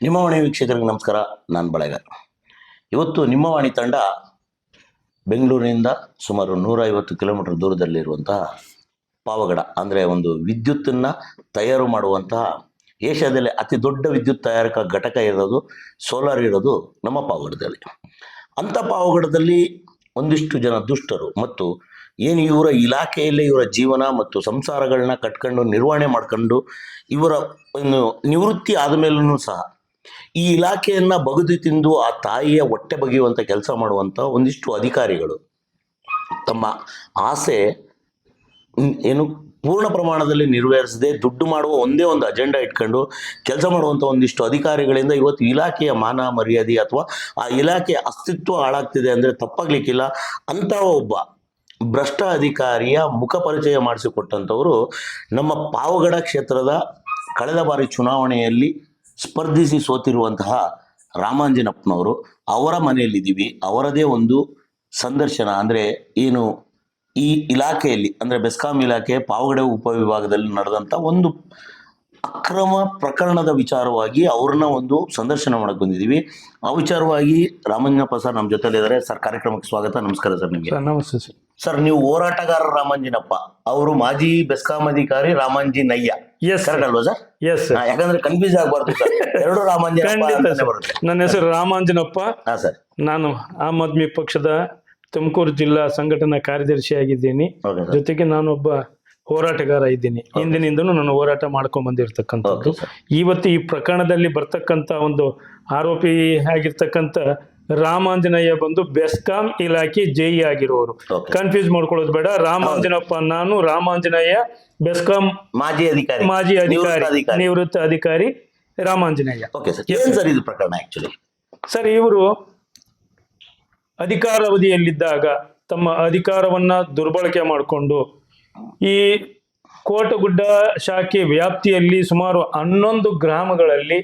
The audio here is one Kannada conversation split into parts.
ನಿಮ್ಮ ವಾಣಿ ವೀಕ್ಷಕರಿಗೆ ನಮಸ್ಕಾರ. ನಾನು ಬಳಗಾರ್. ಇವತ್ತು ನಿಮ್ಮ ವಾಣಿ ತಂಡ ಬೆಂಗಳೂರಿನಿಂದ ಸುಮಾರು 150 ಕಿಲೋಮೀಟರ್ ದೂರದಲ್ಲಿರುವಂತಹ ಪಾವಗಡ ಅಂದರೆ ಒಂದು ವಿದ್ಯುತ್ತನ್ನು ತಯಾರು ಮಾಡುವಂತಹ ಏಷ್ಯಾದಲ್ಲಿ ಅತಿ ದೊಡ್ಡ ವಿದ್ಯುತ್ ತಯಾರಕ ಘಟಕ ಇರೋದು, ಸೋಲಾರ್ ಇರೋದು ನಮ್ಮ ಪಾವಗಡದಲ್ಲಿ. ಅಂಥ ಪಾವಗಡದಲ್ಲಿ ಒಂದಿಷ್ಟು ಜನ ದುಷ್ಟರು ಮತ್ತು ಏನು ಇವರ ಇಲಾಖೆಯಲ್ಲೇ ಇವರ ಜೀವನ ಮತ್ತು ಸಂಸಾರಗಳನ್ನ ಕಟ್ಕೊಂಡು ನಿರ್ವಹಣೆ ಮಾಡ್ಕೊಂಡು ಇವರ ಒಂದು ನಿವೃತ್ತಿ ಆದಮೇಲೂ ಸಹ ಈ ಇಲಾಖೆಯನ್ನ ಬಗೆದು ತಿಂದು ಆ ತಾಯಿಯ ಹೊಟ್ಟೆ ಬಗೆಯುವಂಥ ಕೆಲಸ ಮಾಡುವಂಥ ಒಂದಿಷ್ಟು ಅಧಿಕಾರಿಗಳು ತಮ್ಮ ಆಸೆ ಏನು ಪೂರ್ಣ ಪ್ರಮಾಣದಲ್ಲಿ ನೆರವೇರಿಸದೆ ದುಡ್ಡು ಮಾಡುವ ಒಂದೇ ಒಂದು ಅಜೆಂಡಾ ಇಟ್ಕೊಂಡು ಕೆಲಸ ಮಾಡುವಂಥ ಒಂದಿಷ್ಟು ಅಧಿಕಾರಿಗಳಿಂದ ಇವತ್ತು ಇಲಾಖೆಯ ಮಾನ ಮರ್ಯಾದೆ ಅಥವಾ ಆ ಇಲಾಖೆಯ ಅಸ್ತಿತ್ವ ಹಾಳಾಗ್ತಿದೆ ಅಂದರೆ ತಪ್ಪಾಗ್ಲಿಕ್ಕಿಲ್ಲ. ಅಂತಹ ಒಬ್ಬ ಭ್ರಷ್ಟ ಅಧಿಕಾರಿಯ ಮುಖ ಪರಿಚಯ ಮಾಡಿಸಿಕೊಟ್ಟಂಥವರು ನಮ್ಮ ಪಾವಗಡ ಕ್ಷೇತ್ರದ ಕಳೆದ ಬಾರಿ ಚುನಾವಣೆಯಲ್ಲಿ ಸ್ಪರ್ಧಿಸಿ ಸೋತಿರುವಂತಹ ರಾಮಾಂಜಿನಪ್ಪನವರು. ಅವರ ಮನೆಯಲ್ಲಿದ್ದೀವಿ. ಅವರದೇ ಒಂದು ಸಂದರ್ಶನ ಅಂದರೆ ಏನು ಈ ಇಲಾಖೆಯಲ್ಲಿ ಅಂದರೆ ಬೆಸ್ಕಾಂ ಇಲಾಖೆ ಪಾವಗಡ ಉಪವಿಭಾಗದಲ್ಲಿ ನಡೆದಂಥ ಒಂದು ಅಕ್ರಮ ಪ್ರಕರಣದ ವಿಚಾರವಾಗಿ ಅವ್ರನ್ನ ಒಂದು ಸಂದರ್ಶನ ಮಾಡಕ್ಕೆ ಬಂದಿದ್ದೀವಿ. ಆ ವಿಚಾರವಾಗಿ ರಾಮಾಂಜಿನಪ್ಪ ಸರ್ ನಮ್ಮ ಜೊತೆಲಿದ್ದಾರೆ. ಸರ್, ಕಾರ್ಯಕ್ರಮಕ್ಕೆ ಸ್ವಾಗತ. ನಮಸ್ಕಾರ ಸರ್. ನಿಮಗೆ ನಮಸ್ತೆ ಸರ್. ಸರ್, ನೀವು ಹೋರಾಟಗಾರ ರಾಮಾಂಜಿನಪ್ಪ, ಅವರು ಮಾಜಿ ಬೆಸ್ಕಾಂ ಅಧಿಕಾರಿ ರಾಮಾಂಜಿನಯ್ಯ, ಕರೆಕ್ಟ್ ಅಲ್ವಾ ಸರ್? ಎಸ್. ಯಾಕಂದ್ರೆ ಕನ್ಫ್ಯೂಸ್ ಆಗಬಾರ್ದು ಸರ್, ಎರಡು ರಾಮಾಂಜಿನಪ್ಪ ಬರುತ್ತೆ. ನನ್ನ ಹೆಸರು ರಾಮಾಂಜಿನಪ್ಪ. ಹಾ ಸರ್. ನಾನು ಆಮ್ ಆದ್ಮಿ ಪಕ್ಷದ ತುಮಕೂರು ಜಿಲ್ಲಾ ಸಂಘಟನಾ ಕಾರ್ಯದರ್ಶಿಯಾಗಿದ್ದೀನಿ. ಜೊತೆಗೆ ನಾನೊಬ್ಬ ಹೋರಾಟಗಾರ ಇದ್ದೀನಿ. ಹಿಂದಿನಿಂದನೂ ನಾನು ಹೋರಾಟ ಮಾಡ್ಕೊಂಡ್ ಬಂದಿರ್ತಕ್ಕಂಥದ್ದು. ಇವತ್ತು ಈ ಪ್ರಕರಣದಲ್ಲಿ ಬರ್ತಕ್ಕಂಥ ಒಂದು ಆರೋಪಿ ಆಗಿರ್ತಕ್ಕಂಥ ರಾಮಾಂಜನಯ್ಯ ಬಂದು ಬೆಸ್ಕಾಂ ಇಲಾಖೆ ಜೈ ಆಗಿರುವವರು. ಕನ್ಫ್ಯೂಸ್ ಮಾಡ್ಕೊಳ್ಳೋದು ಬೇಡ. ರಾಮಾಂಜನಪ್ಪ ನಾನು, ರಾಮಾಂಜನಯ್ಯ ಬೆಸ್ಕಾಂ ಮಾಜಿ ಅಧಿಕಾರಿ ನಿವೃತ್ತ ಅಧಿಕಾರಿ ರಾಮಾಂಜನಯ್ಯ. ಸರ್, ಇದು ಪ್ರಕರಣ ಆಕ್ಚುಲಿ ಸರ್, ಇವರು ಅಧಿಕಾರಾವಧಿಯಲ್ಲಿದ್ದಾಗ ತಮ್ಮ ಅಧಿಕಾರವನ್ನ ದುರ್ಬಳಕೆ ಮಾಡಿಕೊಂಡು ಈ ಕೋಟಗುಡ್ಡ ಶಾಖೆ ವ್ಯಾಪ್ತಿಯಲ್ಲಿ ಸುಮಾರು 11 ಗ್ರಾಮಗಳಲ್ಲಿ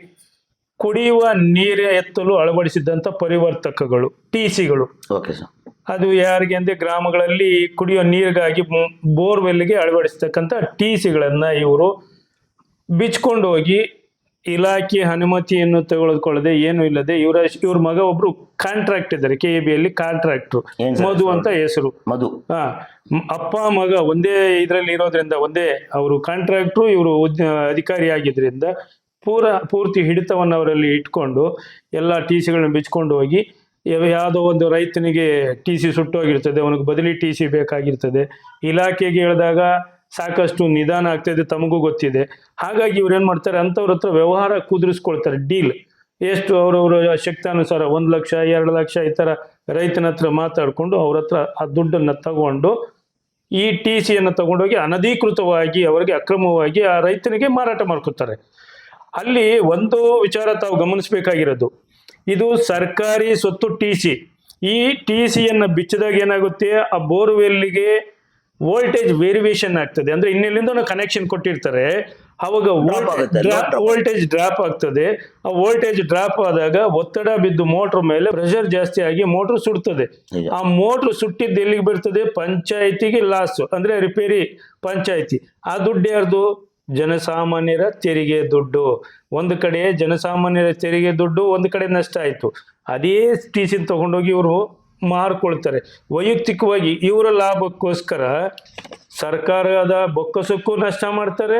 ಕುಡಿಯುವ ನೀರು ಎತ್ತಲು ಅಳವಡಿಸಿದಂಥ ಪರಿವರ್ತಕಗಳು, TCಗಳು. ಅದು ಯಾರಿಗೆ ಅಂದ್ರೆ ಗ್ರಾಮಗಳಲ್ಲಿ ಕುಡಿಯುವ ನೀರಿಗಾಗಿ ಬೋರ್ವೆಲ್ಗೆ ಅಳವಡಿಸ್ತಕ್ಕಂಥ TCಗಳನ್ನ ಇವರು ಬಿಚ್ಕೊಂಡು ಹೋಗಿ ಇಲಾಖೆ ಅನುಮತಿಯನ್ನು ತೆಗೆದುಕೊಳ್ಳದೆ ಏನು ಇಲ್ಲದೆ ಇವ್ರ ಮಗ ಒಬ್ರು ಕಾಂಟ್ರಾಕ್ಟ್ ಇದ್ದಾರೆ, KEBಯಲ್ಲಿ ಕಾಂಟ್ರಾಕ್ಟ್ರು, ಮಧು ಅಂತ ಹೆಸರು. ಅಪ್ಪ ಮಗ ಒಂದೇ ಇದರಲ್ಲಿ ಇರೋದ್ರಿಂದ, ಒಂದೇ ಅವರು ಕಾಂಟ್ರಾಕ್ಟ್ರು, ಇವರು ಅಧಿಕಾರಿ ಆಗಿದ್ರಿಂದ ಪೂರ್ತಿ ಹಿಡಿತವನ್ನು ಅವರಲ್ಲಿ ಇಟ್ಕೊಂಡು ಎಲ್ಲ TCಗಳನ್ನ ಬಿಚ್ಕೊಂಡು ಹೋಗಿ ಯಾವುದೋ ಒಂದು ರೈತನಿಗೆ TC ಸುಟ್ಟೋಗಿರ್ತದೆ, ಅವನಿಗೆ ಬದಲಿ TC ಬೇಕಾಗಿರ್ತದೆ. ಇಲಾಖೆಗೆ ಹೇಳಿದಾಗ ಸಾಕಷ್ಟು ನಿಧಾನ ಆಗ್ತದೆ, ತಮಗೂ ಗೊತ್ತಿದೆ. ಹಾಗಾಗಿ ಇವ್ರು ಏನ್ ಮಾಡ್ತಾರೆ, ಅಂಥವ್ರ ಹತ್ರ ವ್ಯವಹಾರ ಕುದುರಿಸ್ಕೊಳ್ತಾರೆ, ಡೀಲ್. ಎಷ್ಟು ಅವರವರ ಶಕ್ತಾನುಸಾರ 1 ಲಕ್ಷ 2 ಲಕ್ಷ ಈ ಥರ ರೈತನ ಹತ್ರ ಮಾತಾಡಿಕೊಂಡು ಅವ್ರ ಹತ್ರ ಆ ದುಡ್ಡನ್ನು ತಗೊಂಡು ಈ TCಯನ್ನು ತಗೊಂಡೋಗಿ ಅನಧಿಕೃತವಾಗಿ ಅವರಿಗೆ ಅಕ್ರಮವಾಗಿ ಆ ರೈತನಿಗೆ ಮಾರಾಟ ಮಾಡ್ಕೊತಾರೆ. ಅಲ್ಲಿ ಒಂದು ವಿಚಾರ ತಾವು ಗಮನಿಸಬೇಕಾಗಿರೋದು, ಇದು ಸರ್ಕಾರಿ ಸ್ವತ್ತು TC. ಈ TCಯನ್ನು ಬಿಚ್ಚಿದಾಗ ಏನಾಗುತ್ತೆ, ಆ ಬೋರ್ವೆಲ್ಗೆ ವೋಲ್ಟೇಜ್ ವೇರಿಯೇಷನ್ ಆಗ್ತದೆ. ಅಂದ್ರೆ ಇನ್ನೆಲ್ಲಿಂದ ಕನೆಕ್ಷನ್ ಕೊಟ್ಟಿರ್ತಾರೆ, ಅವಾಗ ವೋಲ್ಟೇಜ್ ಡ್ರಾಪ್ ಆಗ್ತದೆ. ಆ ವೋಲ್ಟೇಜ್ ಡ್ರಾಪ್ ಆದಾಗ ಒತ್ತಡ ಬಿದ್ದು ಮೋಟ್ರ್ ಮೇಲೆ ಪ್ರೆಷರ್ ಜಾಸ್ತಿ ಆಗಿ ಮೋಟ್ರ್ ಸುಡ್ತದೆ. ಆ ಮೋಟ್ರ್ ಸುಟ್ಟಿದ್ದು ಎಲ್ಲಿಗೆ ಬರ್ತದೆ, ಪಂಚಾಯಿತಿಗೆ ಲಾಸ್, ಅಂದ್ರೆ ರಿಪೇರಿ ಪಂಚಾಯಿತಿ. ಆ ದುಡ್ಡು ಯಾರ್ದು, ಜನಸಾಮಾನ್ಯರ ತೆರಿಗೆ ದುಡ್ಡು. ಒಂದು ಕಡೆ ಜನಸಾಮಾನ್ಯರ ತೆರಿಗೆ ದುಡ್ಡು, ಒಂದು ಕಡೆ ನಷ್ಟ ಆಯ್ತು. ಅದೇ TC ತಗೊಂಡೋಗಿ ಇವರು ಮಾರ್ಕೊಳ್ತಾರೆ ವೈಯಕ್ತಿಕವಾಗಿ. ಇವರ ಲಾಭಕ್ಕೋಸ್ಕರ ಸರ್ಕಾರದ ಬೊಕ್ಕಸಕ್ಕೂ ನಷ್ಟ ಮಾಡ್ತಾರೆ,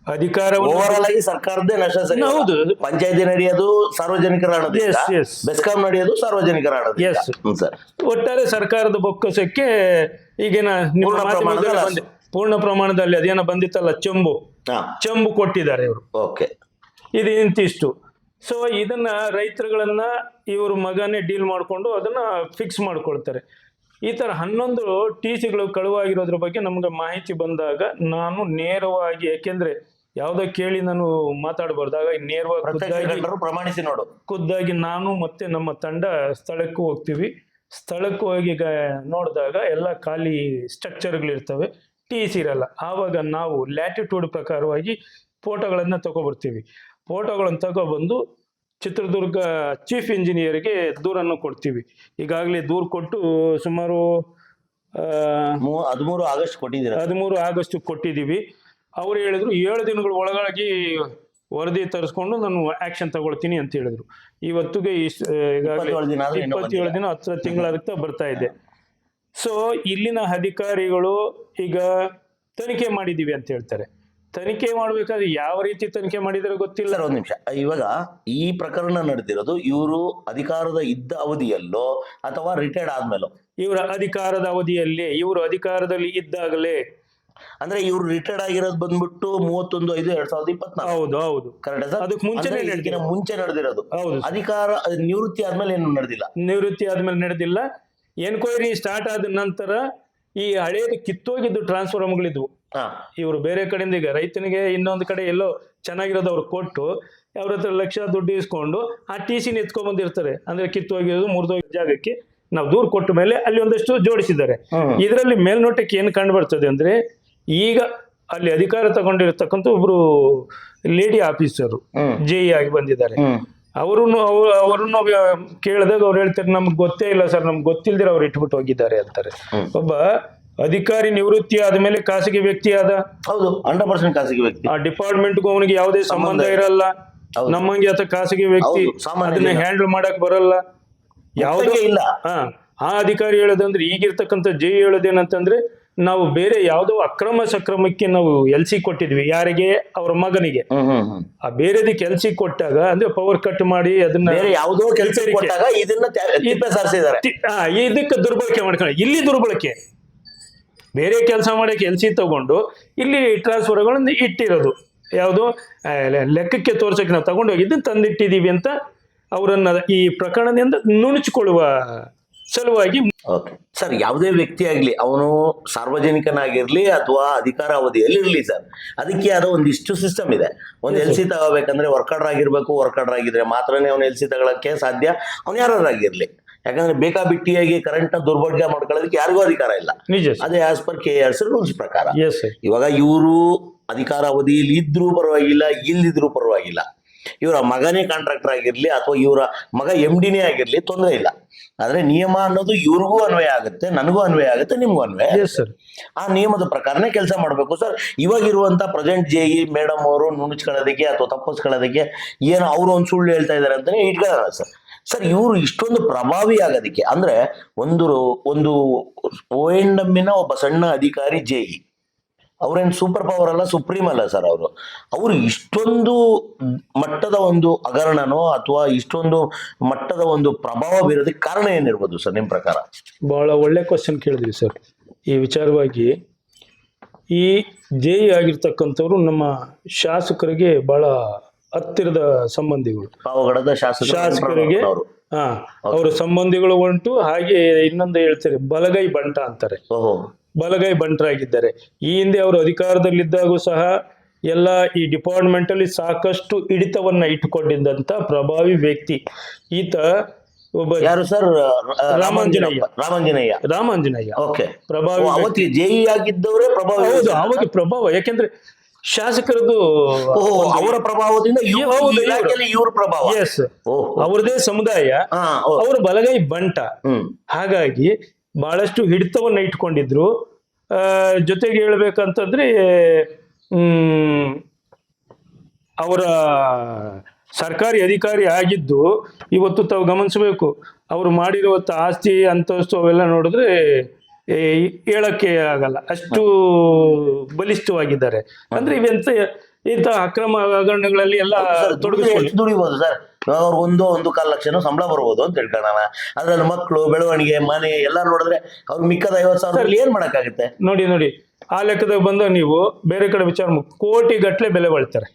ಅಧಿಕಾರವನ್ನು ಸರ್ಕಾರದೇ ನಷ್ಟ. ಹೌದು, ಪಂಚಾಯತಿ ನಡೆಯೋದು ಸಾರ್ವಜನಿಕರ ಹಣ, ಬೆಸ್ಕಾಂ ನಡೆಯೋದು ಸಾರ್ವಜನಿಕರ ಹಣ. ಒಟ್ಟಾರೆ ಸರ್ಕಾರದ ಬೊಕ್ಕಸಕ್ಕೆ ಈಗಿನ ಪೂರ್ಣ ಪ್ರಮಾಣದಲ್ಲಿ ಅದೇನೋ ಬಂದಿತ್ತಲ್ಲ, ಚೆಂಬು ಕೊಟ್ಟಿದ್ದಾರೆ ಇವರು. ಇದು ಇಂತಿಷ್ಟು. ಸೊ ಇದನ್ನ ರೈತರುಗಳನ್ನ ಇವ್ರ ಮಗನೇ ಡೀಲ್ ಮಾಡಿಕೊಂಡು ಅದನ್ನ ಫಿಕ್ಸ್ ಮಾಡ್ಕೊಳ್ತಾರೆ. ಈ ತರ 11 TCಗಳು ಕಳುವಾಗಿರೋದ್ರ ಬಗ್ಗೆ ನಮ್ಗೆ ಮಾಹಿತಿ ಬಂದಾಗ ನಾನು ನೇರವಾಗಿ, ಯಾಕೆಂದ್ರೆ ಯಾವುದೋ ಕೇಳಿ ನಾನು ಮಾತಾಡಬಾರ್ದಾಗ ನೇರವಾಗಿ ಖುದ್ದಾಗಿ ನಾನು ಮತ್ತೆ ನಮ್ಮ ತಂಡ ಸ್ಥಳಕ್ಕೂ ಹೋಗ್ತೀವಿ. ಸ್ಥಳಕ್ಕೂ ಹೋಗಿ ನೋಡಿದಾಗ ಎಲ್ಲ ಖಾಲಿ ಸ್ಟ್ರಕ್ಚರ್ಗಳಿರ್ತವೆ, TC ಇರಲ್ಲ. ಆವಾಗ ನಾವು ಲ್ಯಾಟಿಟ್ಯೂಡ್ ಪ್ರಕಾರವಾಗಿ ಫೋಟೋಗಳನ್ನು ತಗೊಬರ್ತೀವಿ. ಫೋಟೋಗಳನ್ನು ತಗೊಬಂದು ಚಿತ್ರದುರ್ಗ ಚೀಫ್ ಇಂಜಿನಿಯರ್ಗೆ ದೂರನ್ನು ಕೊಡ್ತೀವಿ. ಈಗಾಗಲೇ ದೂರು ಕೊಟ್ಟು ಸುಮಾರು 13 ಆಗಸ್ಟ್ ಕೊಟ್ಟಿದ್ದೀವಿ. ಅವ್ರು ಹೇಳಿದ್ರು 7 ದಿನಗಳ ಒಳಗಾಗಿ ವರದಿ ತರಿಸ್ಕೊಂಡು ನಾನು ಆಕ್ಷನ್ ತಗೊಳ್ತೀನಿ ಅಂತ ಹೇಳಿದ್ರು. ಇವತ್ತಿಗೆ ಈಗಾಗಲೇ 27 ದಿನ ಆದ್ರೂ ಇನ್ನೂ 27 ದಿನ 10 ತಿಂಗಳಾಗುತ್ತಾ ಬರ್ತಾ ಇದೆ. ಸೊ ಇಲ್ಲಿನ ಅಧಿಕಾರಿಗಳು ಈಗ ತನಿಖೆ ಮಾಡಿದೀವಿ ಅಂತ ಹೇಳ್ತಾರೆ. ತನಿಖೆ ಮಾಡ್ಬೇಕಾದ್ರೆ ಯಾವ ರೀತಿ ತನಿಖೆ ಮಾಡಿದರೆ ಗೊತ್ತಿಲ್ಲ. ಸರ್ ಒಂದ್ ನಿಮಿಷ, ಇವಾಗ ಈ ಪ್ರಕರಣ ನಡೆದಿರೋದು ಇವರು ಅಧಿಕಾರದ ಇದ್ದ ಅವಧಿಯಲ್ಲೋ ಅಥವಾ ರಿಟೈರ್ಡ್ ಆದ್ಮೇಲೋ? ಇವರ ಅಧಿಕಾರದ ಅವಧಿಯಲ್ಲಿ, ಇವರು ಅಧಿಕಾರದಲ್ಲಿ ಇದ್ದಾಗಲೇ. ಅಂದ್ರೆ ಇವ್ರು ರಿಟೈರ್ಡ್ ಆಗಿರೋದು ಬಂದ್ಬಿಟ್ಟು 31/5/2024. ಹೌದು ಹೌದು, ಕರೆಕ್ಟ್ ಸರ್? ಅದಕ್ಕೆ ಮುಂಚೆನೆ ಇದಕ್ಕಿಂತ ಮುಂಚೆ ನಡೆದಿರೋದು. ಹೌದು, ಅಧಿಕಾರ ನಿವೃತ್ತಿ ಆದ್ಮೇಲೆ ಏನು ನಡೆದಿಲ್ಲ. ನಿವೃತ್ತಿ ಆದ್ಮೇಲೆ ನಡೆದಿಲ್ಲ. ಎನ್ಕ್ವೈರಿ ಸ್ಟಾರ್ಟ್ ಆದ ನಂತರ ಈ ಹಳೇದು ಕಿತ್ತೋಗಿದ್ದು ಟ್ರಾನ್ಸ್ಫಾರ್ಮರ್ಗಳಿದ್ವು. ಇವರು ಬೇರೆ ಕಡೆಯಿಂದ ಈಗ ರೈತನಿಗೆ ಇನ್ನೊಂದು ಕಡೆ ಎಲ್ಲೋ ಚೆನ್ನಾಗಿರೋದು ಅವ್ರು ಕೊಟ್ಟು ಅವ್ರ ಹತ್ರ ಲಕ್ಷ ದುಡ್ಡು ಇಸ್ಕೊಂಡು ಆ TC ಎತ್ಕೊಂಡ್ ಬಂದಿರ್ತಾರೆ. ಅಂದ್ರೆ ಕಿತ್ತೋಗಿರೋದು ಮುರಿದೋಗಿರೋ ಜಾಗಕ್ಕೆ ನಾವು ದೂರು ಕೊಟ್ಟ ಮೇಲೆ ಅಲ್ಲಿ ಒಂದಷ್ಟು ಜೋಡಿಸಿದ್ದಾರೆ. ಇದರಲ್ಲಿ ಮೇಲ್ನೋಟಕ್ಕೆ ಏನು ಕಂಡು ಬರ್ತದೆ ಅಂದ್ರೆ, ಈಗ ಅಲ್ಲಿ ಅಧಿಕಾರ ತಗೊಂಡಿರತಕ್ಕಂಥ ಒಬ್ರು ಲೇಡಿ ಆಫೀಸರು JE ಆಗಿ ಬಂದಿದ್ದಾರೆ. ಅವರನ್ನು ಕೇಳಿದಾಗ ಅವ್ರು ಹೇಳ್ತಾರೆ, ನಮ್ಗೆ ಗೊತ್ತೇ ಇಲ್ಲ ಸರ್, ನಮ್ಗೆ ಗೊತ್ತಿಲ್ದಿರ ಅವ್ರು ಇಟ್ಬಿಟ್ಟು ಹೋಗಿದ್ದಾರೆ ಅಂತಾರೆ. ಒಬ್ಬ ಅಧಿಕಾರಿ ನಿವೃತ್ತಿ ಆದ್ಮೇಲೆ ಖಾಸಗಿ ವ್ಯಕ್ತಿ ಆದ. ಹೌದು, 100% ಖಾಸಗಿ ವ್ಯಕ್ತಿ. ಆ ಡಿಪಾರ್ಟ್ಮೆಂಟ್ಗೂ ಅವನಿಗೆ ಯಾವುದೇ ಸಂಬಂಧ ಇರಲ್ಲ. ನಮ್ಮಂಗೆ ಆತ ಖಾಸಗಿ ವ್ಯಕ್ತಿ, ಅದನ್ನ ಹ್ಯಾಂಡಲ್ ಮಾಡಕ್ ಬರಲ್ಲ, ಯಾವುದೇ ಇಲ್ಲ. ಆ ಅಧಿಕಾರಿ ಹೇಳೋದಂದ್ರೆ, ಈಗಿರ್ತಕ್ಕಂಥ JE ಹೇಳೋದೇನಂತಂದ್ರೆ, ನಾವು ಬೇರೆ ಯಾವುದೋ ಅಕ್ರಮ ಸಕ್ರಮಕ್ಕೆ ನಾವು LC ಕೊಟ್ಟಿದ್ವಿ. ಯಾರಿಗೆ? ಅವ್ರ ಮಗನಿಗೆ. ಆ ಬೇರೆದಕ್ಕೆ LC ಕೊಟ್ಟಾಗ ಅಂದ್ರೆ ಪವರ್ ಕಟ್ ಮಾಡಿ ಅದನ್ನ ಬೇರೆ ಯಾವುದೋ ಕೆಲಸ ಕೊಟ್ಟಾಗ ಇದನ್ನ ಸಾರಿಸಿದ್ದಾರೆ. ಇದಕ್ಕೆ ದುರ್ಬಳಕೆ ಮಾಡ್ಕೊಂಡು, ಇಲ್ಲಿ ದುರ್ಬಳಕೆ, ಬೇರೆ ಕೆಲಸ ಮಾಡಕ್ಕೆ LC ತಗೊಂಡು ಇಲ್ಲಿ ಟ್ರಾನ್ಸ್ಫರ್ಗಳನ್ನು ಇಟ್ಟಿರೋದು. ಯಾವುದು ಲೆಕ್ಕಕ್ಕೆ ತೋರ್ಸಕ್ಕೆ ನಾವು ತಗೊಂಡೋಗಿದ್ದು ತಂದಿಟ್ಟಿದೀವಿ ಅಂತ ಅವರನ್ನ ಈ ಪ್ರಕರಣದಿಂದ ನುಣುಚಿಕೊಳ್ಳುವ ಸಲುವಾಗಿ. ಓಕೆ ಸರ್, ಯಾವುದೇ ವ್ಯಕ್ತಿ ಆಗ್ಲಿ, ಅವನು ಸಾರ್ವಜನಿಕನಾಗಿರ್ಲಿ ಅಥವಾ ಅಧಿಕಾರ ಅವಧಿಯಲ್ಲಿ ಇರ್ಲಿ ಸರ್, ಅದಕ್ಕೆ ಯಾವುದೋ ಒಂದಿಷ್ಟು ಸಿಸ್ಟಮ್ ಇದೆ. ಒಂದು LC ತಗೋಬೇಕಂದ್ರೆ ವರ್ಕರ್ ಆಗಿರ್ಬೇಕು. ವರ್ಕರ್ ಆಗಿದ್ರೆ ಮಾತ್ರನೇ ಅವ್ನು LC ತಗೊಳಕ್ಕೆ ಸಾಧ್ಯ, ಅವ್ನು ಯಾರಾಗಿರ್ಲಿ. ಯಾಕಂದ್ರೆ ಬೇಕಾಬಿಟ್ಟಿಯಾಗಿ ಕರೆಂಟ್ ನ ದುರ್ಬಳಕೆ ಮಾಡ್ಕೊಳ್ಳೋದಕ್ಕೆ ಯಾರಿಗೂ ಅಧಿಕಾರ ಇಲ್ಲ. ಅದೇ ಆಸ್ ಪರ್ KRS ರೂಲ್ಸ್ ಪ್ರಕಾರ. ಇವಾಗ ಇವರು ಅಧಿಕಾರ ಅವಧಿಯಲ್ಲಿ ಇದ್ರೂ ಪರವಾಗಿಲ್ಲ, ಇಲ್ದಿದ್ರೂ ಪರವಾಗಿಲ್ಲ, ಇವರ ಮಗನೇ ಕಾಂಟ್ರಾಕ್ಟರ್ ಆಗಿರ್ಲಿ ಅಥವಾ ಇವರ ಮಗ MDನೇ ಆಗಿರ್ಲಿ, ತೊಂದರೆ ಇಲ್ಲ. ಆದ್ರೆ ನಿಯಮ ಅನ್ನೋದು ಇವ್ರಿಗೂ ಅನ್ವಯ ಆಗುತ್ತೆ, ನನಗೂ ಅನ್ವಯ ಆಗುತ್ತೆ, ನಿಮ್ಗೂ ಅನ್ವಯ. ಆ ನಿಯಮದ ಪ್ರಕಾರನೇ ಕೆಲಸ ಮಾಡಬೇಕು ಸರ್. ಇವಾಗಿರುವಂತ ಪ್ರೆಸೆಂಟ್ JE ಮೇಡಮ್ ಅವರು ನುಣುಚ್ಕೊಳ್ಳೋದಕ್ಕೆ ಅಥವಾ ತಪ್ಪಿಸ್ಕೊಳ್ಳೋದಕ್ಕೆ ಏನೋ ಅವ್ರು ಒಂದು ಸುಳ್ಳು ಹೇಳ್ತಾ ಇದಾರೆ ಅಂತಾನೆ ಇಟ್ಕೊಳ್ಳೋಣ ಸರ್. ಸರ್, ಇವರು ಇಷ್ಟೊಂದು ಪ್ರಭಾವಿ ಆಗೋದಕ್ಕೆ ಅಂದ್ರೆ ಒಂದು ONMನ ಒಬ್ಬ ಸಣ್ಣ ಅಧಿಕಾರಿ JE, ಅವ್ರೇನ್ ಸೂಪರ್ ಪವರ್ ಅಲ್ಲ, ಸುಪ್ರೀಂ ಅಲ್ಲ ಸರ್. ಅವರು ಇಷ್ಟೊಂದು ಮಟ್ಟದ ಒಂದು ಹಗರಣನೋ ಅಥವಾ ಇಷ್ಟೊಂದು ಮಟ್ಟದ ಒಂದು ಪ್ರಭಾವ ಬೀರೋದಕ್ಕೆ ಕಾರಣ ಏನಿರ್ಬೋದು ಸರ್ ನಿಮ್ ಪ್ರಕಾರ? ಬಹಳ ಒಳ್ಳೆ ಕ್ವಶನ್ ಕೇಳಿದ್ರಿ ಸರ್. ಈ ವಿಚಾರವಾಗಿ ಈ JE ಆಗಿರ್ತಕ್ಕಂಥವ್ರು ನಮ್ಮ ಶಾಸಕರಿಗೆ ಬಹಳ ಹತ್ತಿರದ ಸಂಬಂಧಿಗಳು. ಪಾವಗಡದ ಶಾಸಕರಿಗೆ ಅವರ ಸಂಬಂಧಿಗಳು ಉಂಟು. ಹಾಗೆ ಇನ್ನೊಂದು ಹೇಳ್ತಾರೆ, ಬಲಗೈ ಬಂಟ ಅಂತಾರೆ. ಬಲಗೈ ಬಂಟರಾಗಿದ್ದಾರೆ. ಈ ಹಿಂದೆ ಅವರು ಅಧಿಕಾರದಲ್ಲಿದ್ದಾಗೂ ಸಹ ಎಲ್ಲ ಈ ಡಿಪಾರ್ಟ್ಮೆಂಟ್ ಅಲ್ಲಿ ಸಾಕಷ್ಟು ಹಿಡಿತವನ್ನ ಇಟ್ಟುಕೊಂಡಿದ್ದಂತ ಪ್ರಭಾವಿ ವ್ಯಕ್ತಿ ಈತ. ಒಬ್ಬ ಯಾರು ಸರ್? ರಾಮಾಂಜನಯ್ಯ. ಪ್ರಭಾವಿ JE ಆಗಿದ್ದವರೇ ಪ್ರಭಾವ. ಹೌದು, ಅವಾಗ ಪ್ರಭಾವ. ಯಾಕೆಂದ್ರೆ ಶಾಸಕರದ್ದು ಅವರ ಪ್ರಭಾವದಿಂದ ಇವ್ರ ಪ್ರಭಾವ. ಎಸ್, ಅವ್ರದೇ ಸಮುದಾಯ, ಅವ್ರ ಬಲಗೈ ಬಂಟ. ಹಾಗಾಗಿ ಬಹಳಷ್ಟು ಹಿಡಿತವನ್ನ ಇಟ್ಕೊಂಡಿದ್ರು. ಜೊತೆಗೆ ಹೇಳ್ಬೇಕಂತಂದ್ರೆ ಅವರ ಸರ್ಕಾರಿ ಅಧಿಕಾರಿ ಆಗಿದ್ದು ಇವತ್ತು ತಾವು ಗಮನಿಸಬೇಕು, ಅವರು ಮಾಡಿರುವಂತ ಆಸ್ತಿ ಅಂತಸ್ತು ಅವೆಲ್ಲ ನೋಡಿದ್ರೆ ಹೇಳಕ್ಕೆ ಆಗಲ್ಲ, ಅಷ್ಟು ಬಲಿಷ್ಠವಾಗಿದ್ದಾರೆ. ಅಂದ್ರೆ ಇವೆಂತ ಇಂಥ ಅಕ್ರಮ ಹಗರಣಗಳಲ್ಲಿ ಎಲ್ಲ ದುಡಿಬಹುದು ಸರ್. ಅವ್ರು 1.25 ಲಕ್ಷ ಸಂಬಳ ಬರ್ಬೋದು ಅಂತ ತಿಳ್ಕೊಳ್ಳೋಣ. ಅದ್ರಲ್ಲಿ ಮಕ್ಕಳು, ಬೆಳವಣಿಗೆ, ಮನೆ ಎಲ್ಲ ನೋಡಿದ್ರೆ ಅವ್ರು ಮಿಕ್ಕದ 50,000 ಏನ್ ಮಾಡಕ್ಕಾಗುತ್ತೆ? ನೋಡಿ ಆ ಲೆಕ್ಕದಾಗ ಬಂದಾಗ ನೀವು ಬೇರೆ ಕಡೆ ವಿಚಾರ ಕೋಟಿ ಗಟ್ಲೆ ಬೆಲೆ ಬಾಳ್ತಾರೆ.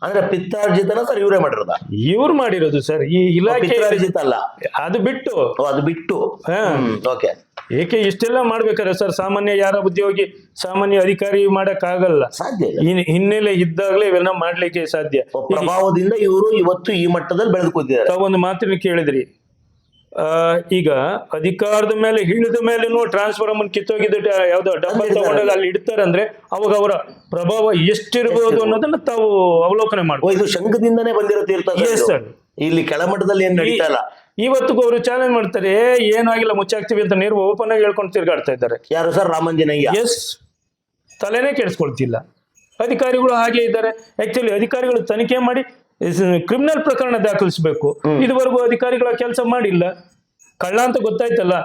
ಅಂದ್ರೆ ಪಿತ್ತಾರ್ಜಿತನ ಸರ್ ಇವರೇ ಮಾಡಿರೋದ? ಇವ್ರು ಮಾಡಿರೋದು ಸರ್. ಈ ಇಲಾಖೆ ಅಲ್ಲ, ಅದು ಬಿಟ್ಟು ಓಕೆ. ಏಕೆ ಇಷ್ಟೆಲ್ಲ ಮಾಡ್ಬೇಕಾರೆ ಸರ್? ಸಾಮಾನ್ಯ ಯಾರ ಉದ್ಯೋಗಿ, ಸಾಮಾನ್ಯ ಅಧಿಕಾರಿ ಮಾಡಕ್ ಆಗಲ್ಲ, ಸಾಧ್ಯ. ಹಿನ್ನೆಲೆ ಇದ್ದಾಗಲೇ ಇವೆಲ್ಲ ಮಾಡ್ಲಿಕ್ಕೆ ಸಾಧ್ಯ. ಪ್ರಭಾವದಿಂದ ಇವರು ಇವತ್ತು ಈ ಮಟ್ಟದಲ್ಲಿ ಬೆಳೆದು ಕೂತಿದ್ದಾರೆ. ತಾವೊಂದು ಮಾತಿನ ಕೇಳಿದ್ರಿ, ಈಗ ಅಧಿಕಾರದ ಮೇಲೆ ಇಳಿದ ಮೇಲೂ ಟ್ರಾನ್ಸ್ಫಾರ್ಮರ್ ಕಿತ್ತೋಗಿದ್ದ ಯಾವ್ದೋ ಡಬ್ಬ ತಗೊಂಡಾಗ ಅಲ್ಲಿ ಇಡ್ತಾರೆ ಅಂದ್ರೆ ಅವಾಗ ಅವರ ಪ್ರಭಾವ ಎಷ್ಟಿರಬಹುದು ಅನ್ನೋದನ್ನ ತಾವು ಅವಲೋಕನೆ ಮಾಡ್ಬೋದು. ಇದು ಶಂಕದಿಂದನೇ ಬಂದಿರೋ ತೀರ್ಥ. ಇಲ್ಲಿ ಕೆಳಮಟ್ಟದಲ್ಲಿ ಏನ್ ನಡೀತಾ ಇಲ್ಲ. ಇವತ್ತಿಗೂ ಅವರು ಚಾಲೆಂಜ್ ಮಾಡ್ತಾರೆ, ಏನಾಗಿಲ್ಲ ಮುಚ್ಚಾಕ್ತಿವಿ ಅಂತ ನೇರ ಓಪನ್ ಆಗಿ ಹೇಳ್ಕೊಂಡು ತಿರ್ಗಾಡ್ತಾ ಇದ್ದಾರೆ. ಯಾರು ಸರ್? ರಾಮಾಂಜನಯ್ಯ. ಎಸ್, ತಲೆನೇ ಕೆಡಿಸ್ಕೊಳ್ತಿಲ್ಲ. ಅಧಿಕಾರಿಗಳು ಹಾಗೆ ಇದ್ದಾರೆ. ಆಕ್ಚುಲಿ ಅಧಿಕಾರಿಗಳು ತನಿಖೆ ಮಾಡಿ ಕ್ರಿಮಿನಲ್ ಪ್ರಕರಣ ದಾಖಲಿಸಬೇಕು. ಇದುವರೆಗೂ ಅಧಿಕಾರಿಗಳ ಕೆಲಸ ಮಾಡಿಲ್ಲ. ಕಳ್ಳ ಅಂತ ಗೊತ್ತಾಯ್ತಲ್ಲ,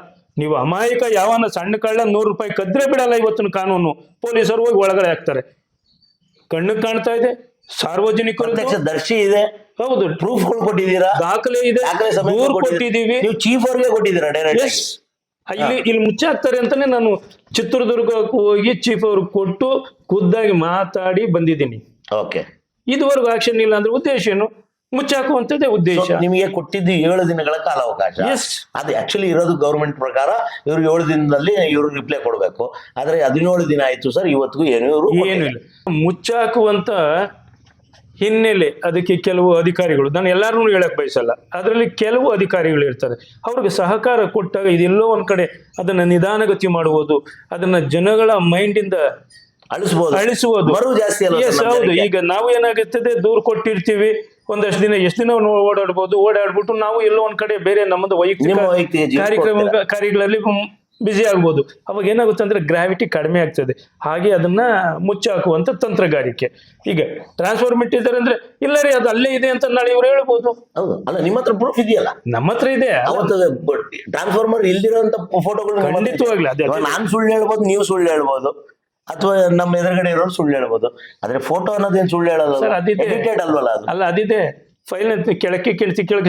ನೀವು ಅಮಾಯಕ ಯಾವನ ಸಣ್ಣ ಕಳ್ಳ 100 ರೂಪಾಯಿ ಕದ್ರೆ ಬಿಡಲ್ಲ ಇವತ್ತಿನ ಕಾನೂನು. ಪೊಲೀಸರು ಹೋಗಿ ಒಳಗಡೆ ಹಾಕ್ತಾರೆ. ಕಣ್ಣು ಕಾಣ್ತಾ ಇದೆ, ಸಾರ್ವಜನಿಕರು ದರ್ಶಿ ಇದೆ, ಹೌದು, ಪ್ರೂಫ್ಗಳು ಕೊಟ್ಟಿದ್ದೀರಾ, ದಾಖಲೆ ಇದೆ, ದೂರು ಕೊಟ್ಟಿದ್ದೀವಿ. ನೀವು ಚೀಫ್ ಅವ್ರಿಗೆ ಕೊಟ್ಟಿದ್ದೀರಾ ಡೈರೆಕ್ಟ್? ಇಲ್ಲಿ ಮುಚ್ಚಾಕ್ತಾರೆ ಅಂತಾನೆ ನಾನು ಚಿತ್ರದುರ್ಗಕ್ಕೆ ಹೋಗಿ ಚೀಫ್ ಅವ್ರಿಗೆ ಕೊಟ್ಟು ಖುದ್ದಾಗಿ ಮಾತಾಡಿ ಬಂದಿದ್ದೀನಿ. ಓಕೆ, ಇದುವರೆಗೂ ಆಕ್ಷನ್ ಇಲ್ಲ ಅಂದ್ರೆ ಉದ್ದೇಶ ಏನು? ಮುಚ್ಚಾಕುವಂತದ್ದೇ ಉದ್ದೇಶ. ನಿಮಗೆ ಕೊಟ್ಟಿದ್ದು 7 ದಿನಗಳ ಕಾಲಾವಕಾಶ. ಅದು ಆಕ್ಚುಲಿ ಇರೋದು ಗೌರ್ಮೆಂಟ್ ಪ್ರಕಾರ ಇವ್ರು 7 ದಿನದಲ್ಲಿ ಇವರು ರಿಪ್ಲೈ ಕೊಡಬೇಕು. ಆದ್ರೆ 17 ದಿನ ಆಯ್ತು ಸರ್, ಇವತ್ತಿಗೂ ಏನು ಇಲ್ಲ. ಮುಚ್ಚಾಕುವಂತ ಹಿನ್ನೆಲೆ ಅದಕ್ಕೆ ಕೆಲವು ಅಧಿಕಾರಿಗಳು, ನಾನು ಎಲ್ಲಾರನ್ನೂ ಹೇಳಕ್ ಬಯಸಲ್ಲ, ಅದರಲ್ಲಿ ಕೆಲವು ಅಧಿಕಾರಿಗಳು ಇರ್ತಾರೆ, ಅವ್ರಿಗೆ ಸಹಕಾರ ಕೊಟ್ಟಾಗ ಇದೆಲ್ಲೋ ಒಂದ್ ಕಡೆ ಅದನ್ನ ನಿಧಾನಗತಿ ಮಾಡುವುದು, ಅದನ್ನ ಜನಗಳ ಮೈಂಡ್ ಇಂದ ಅಳಿಸುವುದು ಜಾಸ್ತಿ. ಹೌದು. ಈಗ ನಾವು ಏನಾಗುತ್ತದೆ, ದೂರು ಕೊಟ್ಟಿರ್ತೀವಿ, ಒಂದಷ್ಟು ದಿನ ಎಷ್ಟು ದಿನ ಓಡಾಡ್ಬಿಟ್ಟು ನಾವು ಎಲ್ಲೋ ಒಂದ್ ಕಡೆ ಬೇರೆ ನಮ್ಮದು ವೈಯಕ್ತಿಕ ಕಾರ್ಯಗಳಲ್ಲಿ ಬಿಸಿ ಆಗ್ಬೋದು. ಅವಾಗ ಏನಾಗುತ್ತೆ ಅಂದ್ರೆ ಗ್ರಾವಿಟಿ ಕಡಿಮೆ ಆಗ್ತದೆ. ಹಾಗೆ ಅದನ್ನ ಮುಚ್ಚಾಕುವಂತ ತಂತ್ರಗಾರಿಕೆ. ಈಗ ಟ್ರಾನ್ಸ್ಫಾರ್ಮೆಂಟ್ ಇದ್ದಾರೆ ಅಂದ್ರೆ ಇಲ್ಲ ರೀ ಅದು ಅಲ್ಲೇ ಇದೆ ಅಂತ ನಾಳೆ ಇವ್ರು ಹೇಳ್ಬೋದು. ಅಲ್ಲ, ನಿಮ್ಮ ಹತ್ರ ಪ್ರೂಫ್ ಇದೆಯಲ್ಲ? ನಮ್ಮ ಹತ್ರ ಇದೆ. ಟ್ರಾನ್ಸ್ಫಾರ್ಮರ್ ಇಲ್ದಿರೋಂತ ಫೋಟೋಗಳು ಖಂಡಿತವಾಗ್ಲಿ ಅದೇ. ನಾನ್ ಸುಳ್ಳು ಹೇಳ್ಬೋದು, ನೀವು ಸುಳ್ಳು ಹೇಳ್ಬೋದು, ಅಥವಾ ನಮ್ಮ ಎದುರುಗಡೆ ಇರೋರು ಸುಳ್ಳು ಹೇಳ್ಬೋದು. ಆದ್ರೆ ಫೋಟೋ ಅನ್ನೋದೇನು ಸುಳ್ಳು ಹೇಳೋದು ಅಲ್ವಲ್ಲ? ಅದು ಅಲ್ಲ, ಅದಿದೆ. ಫೈಲ್ ಕೆಳಕ್ಕೆ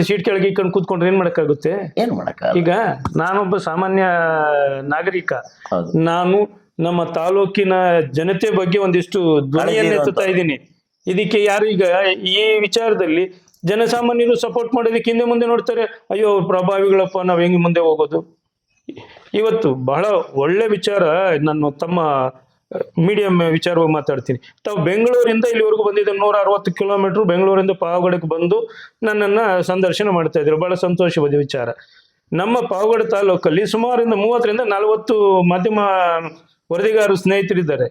ಸೀಟ್ ಕೆಳಗೆ ಇಟ್ಕೊಂಡು ಕೂತ್ಕೊಂಡ್ರೆ ಏನ್ ಮಾಡಕ್ಕಾಗುತ್ತೆ? ಏನ್ ಮಾಡಕ್ಕ? ಈಗ ನಾನೊಬ್ಬ ಸಾಮಾನ್ಯ ನಾಗರಿಕ, ನಾನು ನಮ್ಮ ತಾಲೂಕಿನ ಜನತೆ ಬಗ್ಗೆ ಒಂದಿಷ್ಟು ಧ್ವನಿಯನ್ನು ಎತ್ತುತ್ತಾ ಇದ್ದೀನಿ. ಇದಕ್ಕೆ ಯಾರು ಈಗ ಈ ವಿಚಾರದಲ್ಲಿ ಜನಸಾಮಾನ್ಯರು ಸಪೋರ್ಟ್ ಮಾಡೋದಕ್ಕೆ ಹಿಂದೆ ಮುಂದೆ ನೋಡ್ತಾರೆ. ಅಯ್ಯೋ ಪ್ರಭಾವಿಗಳಪ್ಪ, ನಾವ್ ಹೆಂಗ್ ಮುಂದೆ ಹೋಗೋದು? ಇವತ್ತು ಬಹಳ ಒಳ್ಳೆ ವಿಚಾರ, ನಾನು ತಮ್ಮ ಮೀಡಿಯಂ ವಿಚಾರವಾಗಿ ಮಾತಾಡ್ತೀನಿ. ತಾವು ಬೆಂಗಳೂರಿಂದ ಇಲ್ಲಿವರೆಗೂ ಬಂದಿದ್ದ 160 ಕಿಲೋಮೀಟರ್ ಬೆಂಗಳೂರಿಂದ ಪಾವಗಡಕ್ಕೆ ಬಂದು ನನ್ನನ್ನು ಸಂದರ್ಶನ ಮಾಡ್ತಾ ಇದ್ರು. ಬಹಳ ಸಂತೋಷವಾದ ವಿಚಾರ. ನಮ್ಮ ಪಾವಗಡ ತಾಲೂಕಲ್ಲಿ ಸುಮಾರು 30ರಿಂದ 40 ಮಾಧ್ಯಮ ವರದಿಗಾರರು ಸ್ನೇಹಿತರಿದ್ದಾರೆ.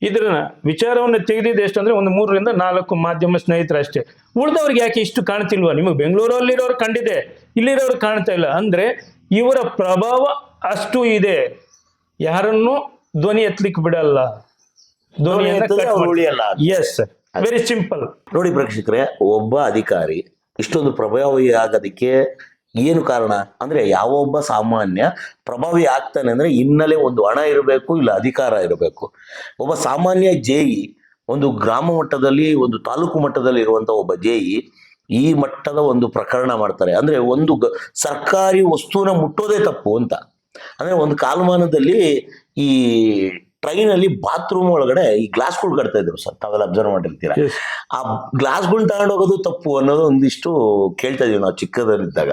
ಇದರ ವಿಚಾರವನ್ನು ತೆಗೆದಿದ್ದು ಎಷ್ಟಂದ್ರೆ ಒಂದು 3ರಿಂದ 4 ಮಾಧ್ಯಮ ಸ್ನೇಹಿತರು ಅಷ್ಟೇ. ಉಳಿದವ್ರಿಗೆ ಯಾಕೆ ಇಷ್ಟು ಕಾಣ್ತಿಲ್ವಾ? ನಿಮಗೆ ಬೆಂಗಳೂರಲ್ಲಿರೋರು ಕಂಡಿದೆ, ಇಲ್ಲಿರೋರು ಕಾಣ್ತಾ ಇಲ್ಲ. ಅಂದ್ರೆ ಇವರ ಪ್ರಭಾವ ಅಷ್ಟು ಇದೆ. ಯಾರನ್ನು ಧ್ವನಿ ಎತ್ತಲಿಕ್ಕೆ ಬಿಡಲ್ಲ, ಎಸ್ ಸರ್, ವೆರಿ ಸಿಂಪಲ್. ನೋಡಿ ಪ್ರೇಕ್ಷಕರೇ, ಒಬ್ಬ ಅಧಿಕಾರಿ ಇಷ್ಟೊಂದು ಪ್ರಭಾವಿ ಆಗೋದಕ್ಕೆ ಏನು ಕಾರಣ ಅಂದ್ರೆ, ಯಾವೊಬ್ಬ ಸಾಮಾನ್ಯ ಪ್ರಭಾವಿ ಆಗ್ತಾನೆ ಅಂದ್ರೆ ಹಿನ್ನೆಲೆ ಒಂದು ಹಣ ಇರಬೇಕು, ಇಲ್ಲ ಅಧಿಕಾರ ಇರಬೇಕು. ಒಬ್ಬ ಸಾಮಾನ್ಯ ಜೆಇ, ಒಂದು ಗ್ರಾಮ ಮಟ್ಟದಲ್ಲಿ, ಒಂದು ತಾಲೂಕು ಮಟ್ಟದಲ್ಲಿ ಇರುವಂತ ಒಬ್ಬ ಜೆಇ ಈ ಮಟ್ಟದ ಒಂದು ಪ್ರಕರಣ ಮಾಡ್ತಾರೆ ಅಂದ್ರೆ, ಒಂದು ಸರ್ಕಾರಿ ವಸ್ತುನ ಮುಟ್ಟೋದೇ ತಪ್ಪು ಅಂತ. ಅಂದ್ರೆ ಒಂದು ಕಾಲಮಾನದಲ್ಲಿ ಈ ಟ್ರೈನ್ ಅಲ್ಲಿ ಬಾತ್ರೂಮ್ ಒಳಗಡೆ ಈ ಗ್ಲಾಸ್ಗಳು ಕಟ್ತಾ ಇದ್ರು ಸರ್, ತಾವೆಲ್ಲ ಅಬ್ಸರ್ವ್ ಮಾಡಿರ್ತೀರ. ಆ ಗ್ಲಾಸ್ಗಳನ್ನ ತಗೊಂಡು ಹೋಗೋದು ತಪ್ಪು ಅನ್ನೋದು ಒಂದಿಷ್ಟು ಕೇಳ್ತಾ ಇದೀವಿ ನಾವು ಚಿಕ್ಕದಲ್ಲಿದ್ದಾಗ.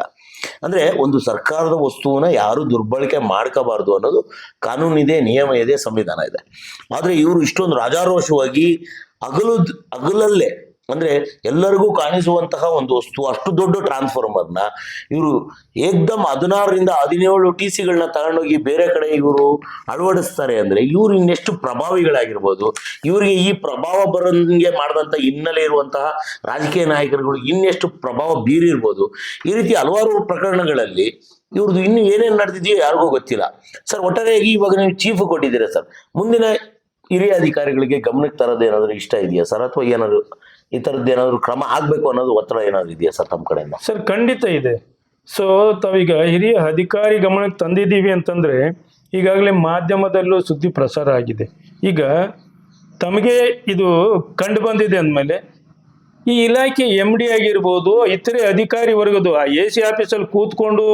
ಅಂದ್ರೆ ಒಂದು ಸರ್ಕಾರದ ವಸ್ತುವನ್ನ ಯಾರು ದುರ್ಬಳಕೆ ಮಾಡ್ಕೋಬಾರ್ದು ಅನ್ನೋದು ಕಾನೂನಿದೆ, ನಿಯಮ ಇದೆ, ಸಂವಿಧಾನ ಇದೆ. ಆದ್ರೆ ಇವರು ಇಷ್ಟೊಂದು ರಾಜಾರೋಷವಾಗಿ ಹಗಲಲ್ಲೇ ಅಂದ್ರೆ ಎಲ್ಲರಿಗೂ ಕಾಣಿಸುವಂತಹ ಒಂದು ವಸ್ತು, ಅಷ್ಟು ದೊಡ್ಡ ಟ್ರಾನ್ಸ್ಫಾರ್ಮರ್ನ ಇವರು ಏಕ್ದಮ್ 16ರಿಂದ 17 TCಗಳನ್ನ ತಗೊಂಡೋಗಿ ಬೇರೆ ಕಡೆ ಇವರು ಅಳವಡಿಸ್ತಾರೆ ಅಂದ್ರೆ, ಇವರು ಇನ್ನೆಷ್ಟು ಪ್ರಭಾವಿಗಳಾಗಿರ್ಬೋದು. ಇವರಿಗೆ ಈ ಪ್ರಭಾವ ಬರೋಂಗೆ ಮಾಡಿದಂಥ ಹಿನ್ನೆಲೆ ಇರುವಂತಹ ರಾಜಕೀಯ ನಾಯಕರುಗಳು ಇನ್ನೆಷ್ಟು ಪ್ರಭಾವ ಬೀರಿರ್ಬೋದು. ಈ ರೀತಿ ಹಲವಾರು ಪ್ರಕರಣಗಳಲ್ಲಿ ಇವ್ರದ್ದು ಇನ್ನು ಏನೇನು ನಡೆದಿದೆಯೋ ಯಾರಿಗೂ ಗೊತ್ತಿಲ್ಲ ಸರ್. ಒಟ್ಟಾರೆಯಾಗಿ ಇವಾಗ ನೀವು ಚೀಫ್ ಕೊಟ್ಟಿದ್ದೀರಾ ಸರ್, ಮುಂದಿನ ಹಿರಿಯ ಅಧಿಕಾರಿಗಳಿಗೆ ಗಮನಕ್ಕೆ ತರೋದು ಏನಾದರೂ ಇಷ್ಟ ಇದೆಯಾ ಸರ್, ಅಥವಾ ಏನಾದ್ರು ಈ ಥರದ್ದು ಏನಾದ್ರು ಕ್ರಮ ಆಗಬೇಕು ಅನ್ನೋದು ಒತ್ತಡ ಏನಾದ್ರು ಇದೆಯಾ ಸರ್ ತಮ್ಮ ಕಡೆಯಿಂದ? ಸರ್ ಖಂಡಿತ ಇದೆ. ಸೊ ತಾವೀಗ ಹಿರಿಯ ಅಧಿಕಾರಿ ಗಮನಕ್ಕೆ ತಂದಿದ್ದೀವಿ ಅಂತಂದ್ರೆ, ಈಗಾಗಲೇ ಮಾಧ್ಯಮದಲ್ಲೂ ಸುದ್ದಿ ಪ್ರಸಾರ ಆಗಿದೆ. ಈಗ ತಮಗೆ ಇದು ಕಂಡು ಬಂದಿದೆ ಅಂದಮೇಲೆ ಈ ಇಲಾಖೆ MD ಆಗಿರ್ಬೋದು, ಇತರೆ ಅಧಿಕಾರಿ ವರ್ಗದ್ದು ಆ AC ಆಫೀಸಲ್ಲಿ ಕೂತ್ಕೊಂಡು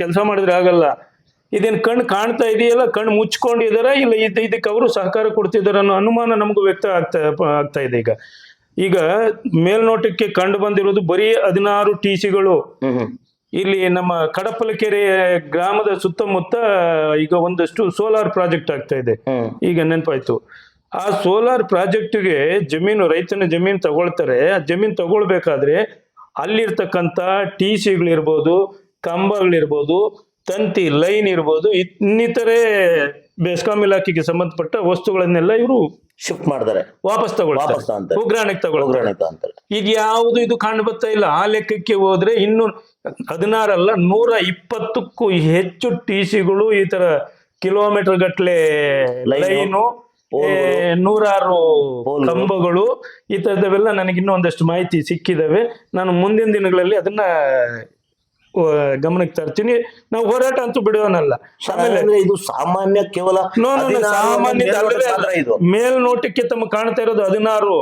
ಕೆಲಸ ಮಾಡಿದ್ರೆ ಆಗಲ್ಲ. ಇದೇನು ಕಣ್ಣು ಕಾಣ್ತಾ ಇದೆಯಲ್ಲ, ಕಣ್ಣು ಮುಚ್ಕೊಂಡಿದಾರ, ಇಲ್ಲ ಇದಕ್ಕೆ ಅವರು ಸಹಕಾರ ಕೊಡ್ತಿದಾರ ಅನ್ನೋ ಅನುಮಾನ ನಮಗೂ ವ್ಯಕ್ತ ಆಗ್ತಾ ಇದೆ. ಈಗ ಮೇಲ್ನೋಟಕ್ಕೆ ಕಂಡು ಬಂದಿರೋದು ಬರೀ 16 TCಗಳು. ಇಲ್ಲಿ ನಮ್ಮ ಕಡಪಲಕೆರೆ ಗ್ರಾಮದ ಸುತ್ತಮುತ್ತ ಈಗ ಒಂದಷ್ಟು ಸೋಲಾರ್ ಪ್ರಾಜೆಕ್ಟ್ ಆಗ್ತಾ ಇದೆ. ಈಗ ನೆನಪಾಯ್ತು, ಆ ಸೋಲಾರ್ ಪ್ರಾಜೆಕ್ಟ್ಗೆ ಜಮೀನು, ರೈತನ ಜಮೀನು ತಗೊಳ್ತಾರೆ. ಆ ಜಮೀನು ತಗೊಳ್ಬೇಕಾದ್ರೆ ಅಲ್ಲಿರ್ತಕ್ಕಂಥ TCಗಳಿರ್ಬೋದು, ಕಂಬಗಳಿರ್ಬೋದು, ತಂತಿ ಲೈನ್ ಇರ್ಬೋದು, ಇನ್ನಿತರೆ ಬೆಸ್ಕಾಂ ಇಲಾಖೆಗೆ ಸಂಬಂಧಪಟ್ಟ ವಸ್ತುಗಳನ್ನೆಲ್ಲ ಇವರು ಶಿಫ್ಟ್ ಮಾಡ್ತಾರೆ, ವಾಪಸ್ ತಗೊಳ್ತಾರೆ, ಉಗ್ರಾಣಕ್ಕೆ ತಗೊಳ್ತಾರೆ. ಈಗ ಯಾವುದು ಇದು ಕಾಣ್ ಬರ್ತಾ ಇಲ್ಲ. ಆ ಲೆಕ್ಕಕ್ಕೆ ಹೋದ್ರೆ ಇನ್ನು 16 ಅಲ್ಲ 120ಕ್ಕೂ ಹೆಚ್ಚು TCಗಳು, ಈ ತರ ಕಿಲೋಮೀಟರ್ ಗಟ್ಲೆ ಲೈನು, ನೂರಾರು ಪೋಲ್ಗಳು. ಕಂಬಗಳು ಈ ತರದವೆಲ್ಲ ನನಗೆ ಇನ್ನೂ ಒಂದಷ್ಟು ಮಾಹಿತಿ ಸಿಕ್ಕಿದಾವೆ. ನಾನು ಮುಂದಿನ ದಿನಗಳಲ್ಲಿ ಅದನ್ನ ಗಮನಕ್ಕೆ ತರ್ತೀನಿ. ನಾವು ಹೋರಾಟ ಅಂತೂ ಬಿಡುವನಲ್ಲ. ಆಮೇಲೆ ಅಂದ್ರೆ ಇದು ಸಾಮಾನ್ಯ ಕೇವಲ ಸಾಮಾನ್ಯ ಇದು ಮೇಲ್ನೋಟಕ್ಕೆ ತಮ್ಮ ಕಾಣ್ತಾ ಇರೋದು 16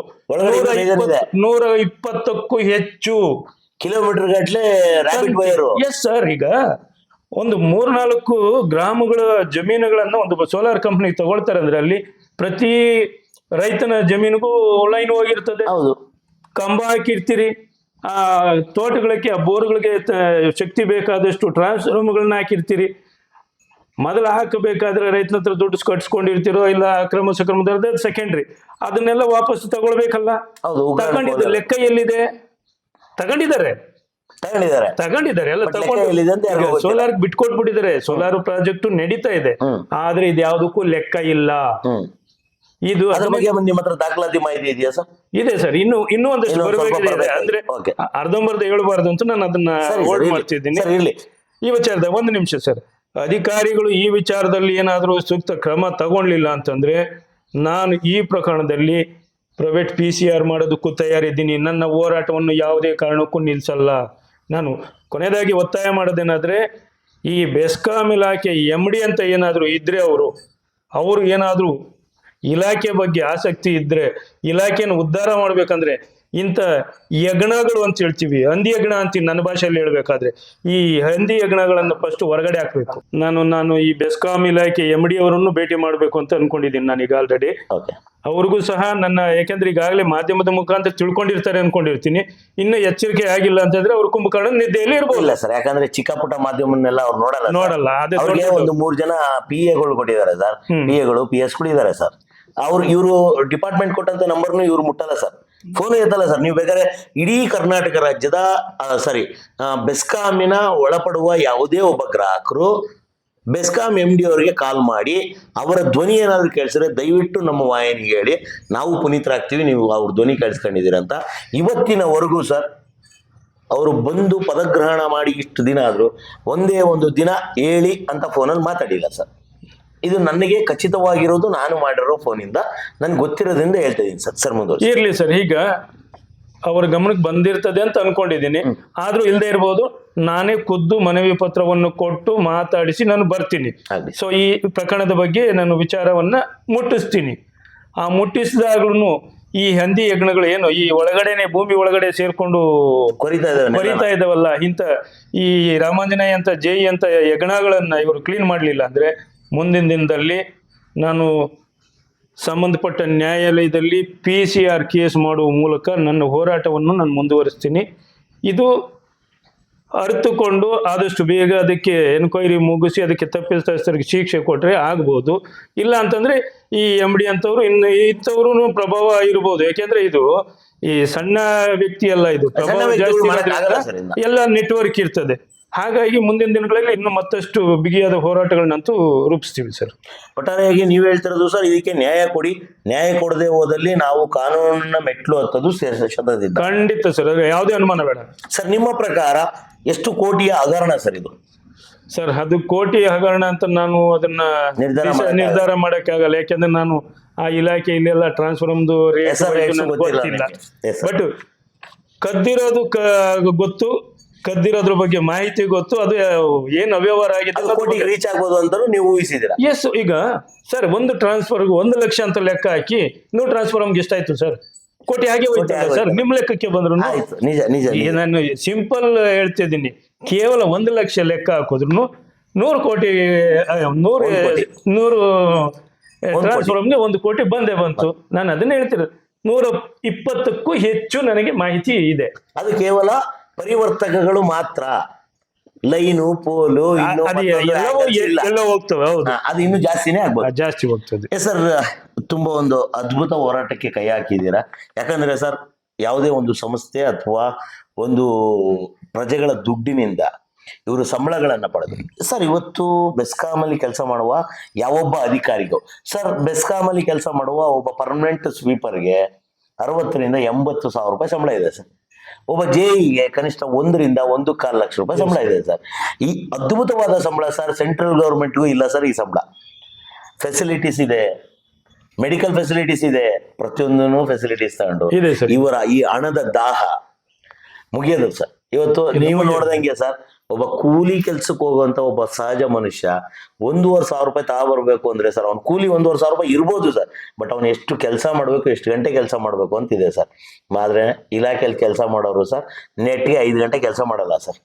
120ಕ್ಕೂ ಹೆಚ್ಚು ಕಿಲೋಮೀಟರ್ ಗಟ್ಲೆ ರ್ಯಾಪಿಡ್ ವೈರ್. Yes sir. ಈಗ ಒಂದು 3-4 ಗ್ರಾಮಗಳ ಜಮೀನುಗಳನ್ನ ಒಂದು ಸೋಲಾರ್ ಕಂಪನಿ ತಗೊಳ್ತಾರೆ ಅಂದ್ರೆ ಅಲ್ಲಿ ಪ್ರತಿ ರೈತನ ಜಮೀನಿಗೂ ಲೈನ್ ಹೋಗಿರ್ತದೆ. ಹೌದು, ಕಂಬ ಹಾಕಿರ್ತೀರಿ. ಆ ತೋಟಗಳಿಗೆ, ಆ ಬೋರ್ಗಳಿಗೆ ಶಕ್ತಿ ಬೇಕಾದಷ್ಟು ಟ್ರಾನ್ಸ್ಫಾರ್ಮರ್ಗಳನ್ನ ಹಾಕಿರ್ತೀರಿ. ಮೊದಲು ಹಾಕಬೇಕಾದ್ರೆ ರೈತನ ಹತ್ರ ದುಡ್ಡು ಕಟ್ಸ್ಕೊಂಡಿರ್ತಿರೋ ಇಲ್ಲ ಅಕ್ರಮ ಸಕ್ರಮದ ಸೆಕೆಂಡ್ರಿ, ಅದನ್ನೆಲ್ಲ ವಾಪಸ್ ತಗೊಳ್ಬೇಕಲ್ಲ. ಹೌದು. ತಗೊಂಡಿದ್ದ ಲೆಕ್ಕ ಎಲ್ಲಿದೆ? ತಗೊಂಡಿದ್ದಾರೆ ಎಲ್ಲ ತಗೊಂಡು ಸೋಲಾರ್ ಬಿಟ್ಕೊಟ್ಬಿಟ್ಟಿದ್ದಾರೆ. ಸೋಲಾರ್ ಪ್ರಾಜೆಕ್ಟ್ ನಡೀತಾ ಇದೆ, ಆದ್ರೆ ಇದು ಯಾವ್ದಕ್ಕೂ ಲೆಕ್ಕ ಇಲ್ಲ. ಇದು ಅದ್ರ ಬಗ್ಗೆ ನಿಮ್ಮ ಹತ್ರ ದಾಖಲಾತಿ ಮಾಹಿತಿ ಇದೆಯಾ ಸರ್? ಇದೆ ಸರ್. ಇನ್ನೂ ಒಂದಷ್ಟು ಬರಬೇಕಿದೆ. ಅಂದ್ರೆ ಅರ್ಧಂಬರ್ಧ ಹೇಳ್ಬಾರ್ದು ಅಂತ ನಾನು ಅದನ್ನ ಹೋಲ್ಡ್ ಮಾಡ್ತಿದ್ದೀನಿ ಈ ವಿಚಾರದಾಗ. ಒಂದು ನಿಮಿಷ ಸರ್. ಅಧಿಕಾರಿಗಳು ಈ ವಿಚಾರದಲ್ಲಿ ಏನಾದರೂ ಸೂಕ್ತ ಕ್ರಮ ತಗೊಳ್ಳಿಲ್ಲ ಅಂತಂದ್ರೆ ನಾನು ಈ ಪ್ರಕರಣದಲ್ಲಿ ಪ್ರೈವೇಟ್ PCR ಮಾಡೋದಕ್ಕೂ ತಯಾರಿದ್ದೀನಿ. ನನ್ನ ಹೋರಾಟವನ್ನು ಯಾವುದೇ ಕಾರಣಕ್ಕೂ ನಿಲ್ಲಿಸಲ್ಲ. ನಾನು ಕೊನೆಯದಾಗಿ ಒತ್ತಾಯ ಮಾಡೋದೇನಾದ್ರೆ, ಈ ಬೆಸ್ಕಾಂ ಇಲಾಖೆ MD ಅಂತ ಏನಾದರೂ ಇದ್ರೆ ಅವರು ಏನಾದರೂ ಇಲಾಖೆ ಬಗ್ಗೆ ಆಸಕ್ತಿ ಇದ್ರೆ, ಇಲಾಖೆಯನ್ನು ಉದ್ಧಾರ ಮಾಡ್ಬೇಕಂದ್ರೆ ಇಂಥ ಯಜ್ಞಗಳು ಅಂತ ಹೇಳ್ತೀವಿ, ಹಂದಿ ಯಜ್ಞ ಅಂತೀವಿ ನನ್ನ ಭಾಷೆಯಲ್ಲಿ ಹೇಳ್ಬೇಕಾದ್ರೆ, ಈ ಹಂದಿ ಯಜ್ಞಗಳನ್ನು ಫಸ್ಟ್ ಹೊರಗಡೆ ಹಾಕ್ಬೇಕು. ನಾನು ಈ ಬೆಸ್ಕಾಂ ಇಲಾಖೆ MD ಅವರನ್ನು ಭೇಟಿ ಮಾಡ್ಬೇಕು ಅಂತ ಅನ್ಕೊಂಡಿದ್ದೀನಿ ನಾನೀಗ ಆಲ್ರೆಡಿ. ಅವ್ರಿಗೂ ಸಹ ಯಾಕೆಂದ್ರೆ ಈಗಾಗಲೇ ಮಾಧ್ಯಮದ ಮುಖಾಂತರ ತಿಳ್ಕೊಂಡಿರ್ತಾರೆ ಅನ್ಕೊಂಡಿರ್ತೀನಿ. ಇನ್ನು ಎಚ್ಚರಿಕೆ ಆಗಿಲ್ಲ ಅಂತಂದ್ರೆ ಅವ್ರ ಕುಂಭಕರ್ಣ ನಿದ್ದೆಯಲ್ಲಿ ಇರ್ಬೋದು ಸರ್. ಯಾಕಂದ್ರೆ ಚಿಕ್ಕ ಪುಟ್ಟ ಮಾಧ್ಯಮನ್ನೆಲ್ಲ ಅವ್ರು ನೋಡಲ್ಲ. ಅದೇ ಒಂದು 3 ಜನ PAಗಳು ಕೊಟ್ಟಿದ್ದಾರೆ ಸರ್, PAಗಳು PS ಇದ್ದಾರೆ ಸರ್. ಇವರು ಡಿಪಾರ್ಟ್ಮೆಂಟ್ ಕೊಟ್ಟಂತ ನಂಬರ್ನು ಇವ್ರು ಮುಟ್ಟಲ್ಲ ಸರ್, ಫೋನ್ ಎತ್ತಲ್ಲ ಸರ್. ನೀವು ಬೇಕಾದ್ರೆ ಇಡೀ ಕರ್ನಾಟಕ ರಾಜ್ಯದ ಬೆಸ್ಕಾಮಿನ ಒಳಪಡುವ ಯಾವುದೇ ಒಬ್ಬ ಗ್ರಾಹಕರು ಬೆಸ್ಕಾಂ MD ಅವರಿಗೆ ಕಾಲ್ ಮಾಡಿ ಅವರ ಧ್ವನಿ ಏನಾದ್ರು ಕೇಳಿಸಿದ್ರೆ ದಯವಿಟ್ಟು ನಮ್ಮ ವಾಹಿನಿಗೆ ಹೇಳಿ, ನಾವು ಪುನೀತರಾಗ್ತೀವಿ, ನೀವು ಅವ್ರ ಧ್ವನಿ ಕೇಳಿಸ್ಕೊಂಡಿದ್ದೀರಂತ. ಇವತ್ತಿನವರೆಗೂ ಸರ್ ಅವರು ಬಂದು ಪದಗ್ರಹಣ ಮಾಡಿ ಇಷ್ಟು ದಿನ ಆದರೂ ಒಂದೇ ಒಂದು ದಿನ ಹೇಳಿ ಅಂತ ಫೋನಲ್ಲಿ ಮಾತಾಡಿಲ್ಲ ಸರ್. ಇದು ನನಗೆ ಖಚಿತವಾಗಿರೋದು, ನಾನು ಮಾಡಿರೋ ಫೋನಿಂದ ನನ್ಗೆ ಗೊತ್ತಿರೋದ್ರಿಂದ ಹೇಳ್ತಾ ಇದ್ದೀನಿ ಸರ್. ಸರ್ ಮುಂದೆ ಇರ್ಲಿ ಸರ್. ಈಗ ಅವ್ರ ಗಮನಕ್ಕೆ ಬಂದಿರ್ತದೆ ಅಂತ ಅನ್ಕೊಂಡಿದ್ದೀನಿ, ಆದ್ರೂ ಇಲ್ಲದೆ ಇರ್ಬೋದು. ನಾನೇ ಖುದ್ದು ಮನವಿ ಪತ್ರವನ್ನು ಕೊಟ್ಟು ಮಾತಾಡಿಸಿ ನಾನು ಬರ್ತೀನಿ. ಸೊ ಈ ಪ್ರಕರಣದ ಬಗ್ಗೆ ನಾನು ವಿಚಾರವನ್ನ ಮುಟ್ಟಿಸ್ತೀನಿ. ಆ ಮುಟ್ಟಿಸಿದಾಗ್ಲೂ ಈ ಹಂದಿ ಯಜ್ಞಗಳು ಏನು ಈ ಒಳಗಡೆನೆ ಭೂಮಿ ಒಳಗಡೆ ಸೇರ್ಕೊಂಡು ಕೊರಿತಾ ಇದಾವಲ್ಲ, ಇಂಥ ಈ ರಾಮಾಂಜನೇಯ ಅಂತ ಜೈ ಅಂತ ಯಜ್ಞಗಳನ್ನ ಇವರು ಕ್ಲೀನ್ ಮಾಡಲಿಲ್ಲ ಅಂದ್ರೆ ಮುಂದಿನ ದಿನದಲ್ಲಿ ನಾನು ಸಂಬಂಧಪಟ್ಟ ನ್ಯಾಯಾಲಯದಲ್ಲಿ PCR ಕೇಸ್ ಮಾಡುವ ಮೂಲಕ ನನ್ನ ಹೋರಾಟವನ್ನು ನಾನು ಮುಂದುವರಿಸ್ತೀನಿ. ಇದು ಅರ್ಥಕೊಂಡು ಆದಷ್ಟು ಬೇಗ ಅದಕ್ಕೆ ಎನ್ಕ್ವೈರಿ ಮುಗಿಸಿ ಅದಕ್ಕೆ ತಪ್ಪಿತಸ್ಥರಿಗೆ ಶಿಕ್ಷೆ ಕೊಟ್ಟರೆ ಆಗ್ಬೋದು. ಇಲ್ಲ ಅಂತಂದ್ರೆ ಈ MD ಅಂತವ್ರು ಇಂಥವ್ರು ಪ್ರಭಾವ ಇರ್ಬೋದು. ಯಾಕೆಂದ್ರೆ ಇದು ಈ ಸಣ್ಣ ವ್ಯಕ್ತಿ ಅಲ್ಲ, ಇದು ಪ್ರಭಾವ ಜಾಸ್ತಿ, ಎಲ್ಲ ನೆಟ್ವರ್ಕ್ ಇರ್ತದೆ. ಹಾಗಾಗಿ ಮುಂದಿನ ದಿನಗಳಲ್ಲಿ ಇನ್ನು ಮತ್ತಷ್ಟು ಬಿಗಿಯಾದ ಹೋರಾಟಗಳನ್ನಂತೂ ರೂಪಿಸ್ತೀವಿ ಸರ್. ಒಟ್ಟಾರೆಯಾಗಿ ನೀವು ಹೇಳ್ತಿರೋದು ಸರ್, ಇದಕ್ಕೆ ನ್ಯಾಯ ಕೊಡಿ, ನ್ಯಾಯ ಕೊಡದೆ ಹೋದಲ್ಲಿ ನಾವು ಕಾನೂನಿನ ಮೆಟ್ಲು ಹತ್ತೋದು ಶತದಿದ್ದ. ಖಂಡಿತ ಸರ್, ಯಾವುದೇ ಅನುಮಾನ ಬೇಡ ಸರ್. ನಿಮ್ಮ ಪ್ರಕಾರ ಎಷ್ಟು ಕೋಟಿಯ ಹಗರಣ ಸರ್ ಇದು? ಸರ್ ಅದು ಕೋಟಿ ಹಗರಣ ಅಂತ ನಾನು ಅದನ್ನ ನಿರ್ಧಾರ ಮಾಡಕ್ಕಾಗಲ್ಲ. ಯಾಕೆಂದ್ರೆ ನಾನು ಆ ಇಲಾಖೆ ಇಲ್ಲೆಲ್ಲ ಟ್ರಾನ್ಸ್ಫಾರ್ಮ್ದು ರೇಟ್ ಗೊತ್ತಿಲ್ಲ. ಬಟ್ ಕದ್ದಿರೋದು ಗೊತ್ತು, ಕದ್ದಿರೋದ್ರ ಬಗ್ಗೆ ಮಾಹಿತಿ ಗೊತ್ತು. ಅದು ಏನ್ ಅವ್ಯವಹಾರ ಆಗಿದೆ ಕೋಟಿಗೆ ರೀಚ್ ಆಗ್ಬೋದು ಅಂತ ನೀವು ಊಹಿಸಿದ್ದೀರಾ? ಎಸ್. ಈಗ ಸರ್ ಒಂದು ಟ್ರಾನ್ಸ್ಫರ್ಗೆ 1 ಲಕ್ಷ ಅಂತ ಲೆಕ್ಕ ಹಾಕಿ 100 ಟ್ರಾನ್ಸ್ಫಾರ್ಮ್ಗೆ ಎಷ್ಟಾಯ್ತು ಸರ್? ಕೋಟಿ ಹಾಗೆ ಹೋಯ್ತಲ್ಲ ಸರ್ ನಿಮ್ಮ ಲೆಕ್ಕಕ್ಕೆ ಬಂದ್ರು. ಈಗ ನಾನು ಸಿಂಪಲ್ ಹೇಳ್ತಿದ್ದೀನಿ, ಕೇವಲ 1 ಲಕ್ಷ ಲೆಕ್ಕ ಹಾಕಿದ್ರು 100 ಕೋಟಿ 100 ಟ್ರಾನ್ಸ್ಫಾರ್ಮ್ಗೆ 1 ಕೋಟಿ ಬಂದೇ ಬಂತು. ನಾನು ಅದನ್ನ ಹೇಳ್ತಿರೋದು. 120ಕ್ಕೂ ಹೆಚ್ಚು ನನಗೆ ಮಾಹಿತಿ ಇದೆ. ಅದು ಕೇವಲ ಪರಿವರ್ತಕಗಳು ಮಾತ್ರ, ಲೈನು ಪೋಲು ಎಲ್ಲ ಹೋಗ್ತವೆ. ಹೌದು, ಅದು ಇನ್ನು ಜಾಸ್ತಿನೇ ಆಗ್ಬೋದು, ಜಾಸ್ತಿ ಹೋಗ್ತದೆ. ಸರ್ ತುಂಬಾ ಒಂದು ಅದ್ಭುತ ಹೋರಾಟಕ್ಕೆ ಕೈ ಹಾಕಿದ್ದೀರಾ. ಯಾಕಂದ್ರೆ ಸರ್ ಯಾವುದೇ ಒಂದು ಸಂಸ್ಥೆ ಅಥವಾ ಒಂದು ಪ್ರಜೆಗಳ ದುಡ್ಡಿನಿಂದ ಇವರು ಸಂಬಳಗಳನ್ನ ಪಡೆದು ಸರ್, ಇವತ್ತು ಬೆಸ್ಕಾಮಲ್ಲಿ ಕೆಲಸ ಮಾಡುವ ಯಾವೊಬ್ಬ ಅಧಿಕಾರಿಗೂ ಸರ್, ಬೆಸ್ಕಾಮಲ್ಲಿ ಕೆಲಸ ಮಾಡುವ ಒಬ್ಬ ಪರ್ಮನೆಂಟ್ ಸ್ವೀಪರ್ಗೆ 60,000 ರಿಂದ 80,000 ರೂಪಾಯಿ ಸಂಬಳ ಇದೆ ಸರ್. ಒಬ್ಬ JEಗೆ ಕನಿಷ್ಠ 1 ರಿಂದ 1.25 ಲಕ್ಷ ರೂಪಾಯಿ ಸಂಬಳ ಇದೆ ಸರ್. ಈ ಅದ್ಭುತವಾದ ಸಂಬಳ ಸರ್. ಸೆಂಟ್ರಲ್ ಗೌರ್ಮೆಂಟ್ಗೂ ಇಲ್ಲ ಸರ್ ಈ ಸಂಬಳ. ಫೆಸಿಲಿಟೀಸ್ ಇದೆ, ಮೆಡಿಕಲ್ ಫೆಸಿಲಿಟೀಸ್ ಇದೆ, ಪ್ರತಿಯೊಂದೂ ಫೆಸಿಲಿಟೀಸ್ ತಗೊಂಡು ಇದೆ ಸರ್. ಇವರ ಈ ಹಣದ ದಾಹ ಮುಗಿಯೋದು ಸರ್. ಇವತ್ತು ನೀವು ನೋಡ್ದಂಗೆ ಸರ್, ಒಬ್ಬ ಕೂಲಿ ಕೆಲ್ಸಕ್ಕೆ ಹೋಗುವಂತ ಒಬ್ಬ ಸಹಜ ಮನುಷ್ಯ 1,500 ರೂಪಾಯಿ ತಗೊಬರ್ಬೇಕು ಅಂದ್ರೆ ಸರ್, ಅವ್ನ ಕೂಲಿ 1,500 ರೂಪಾಯಿ ಇರ್ಬೋದು ಸರ್, ಬಟ್ ಅವ್ನು ಎಷ್ಟು ಕೆಲಸ ಮಾಡ್ಬೇಕು, ಎಷ್ಟು ಗಂಟೆ ಕೆಲಸ ಮಾಡ್ಬೇಕು ಅಂತಿದೆ ಸರ್. ಆದ್ರೆ ಇಲಾಖೆಯಲ್ಲಿ ಕೆಲಸ ಮಾಡೋರು ಸರ್ ನೆಟ್ಗೆ 5 ಗಂಟೆ ಕೆಲಸ ಮಾಡಲ್ಲ ಸರ್.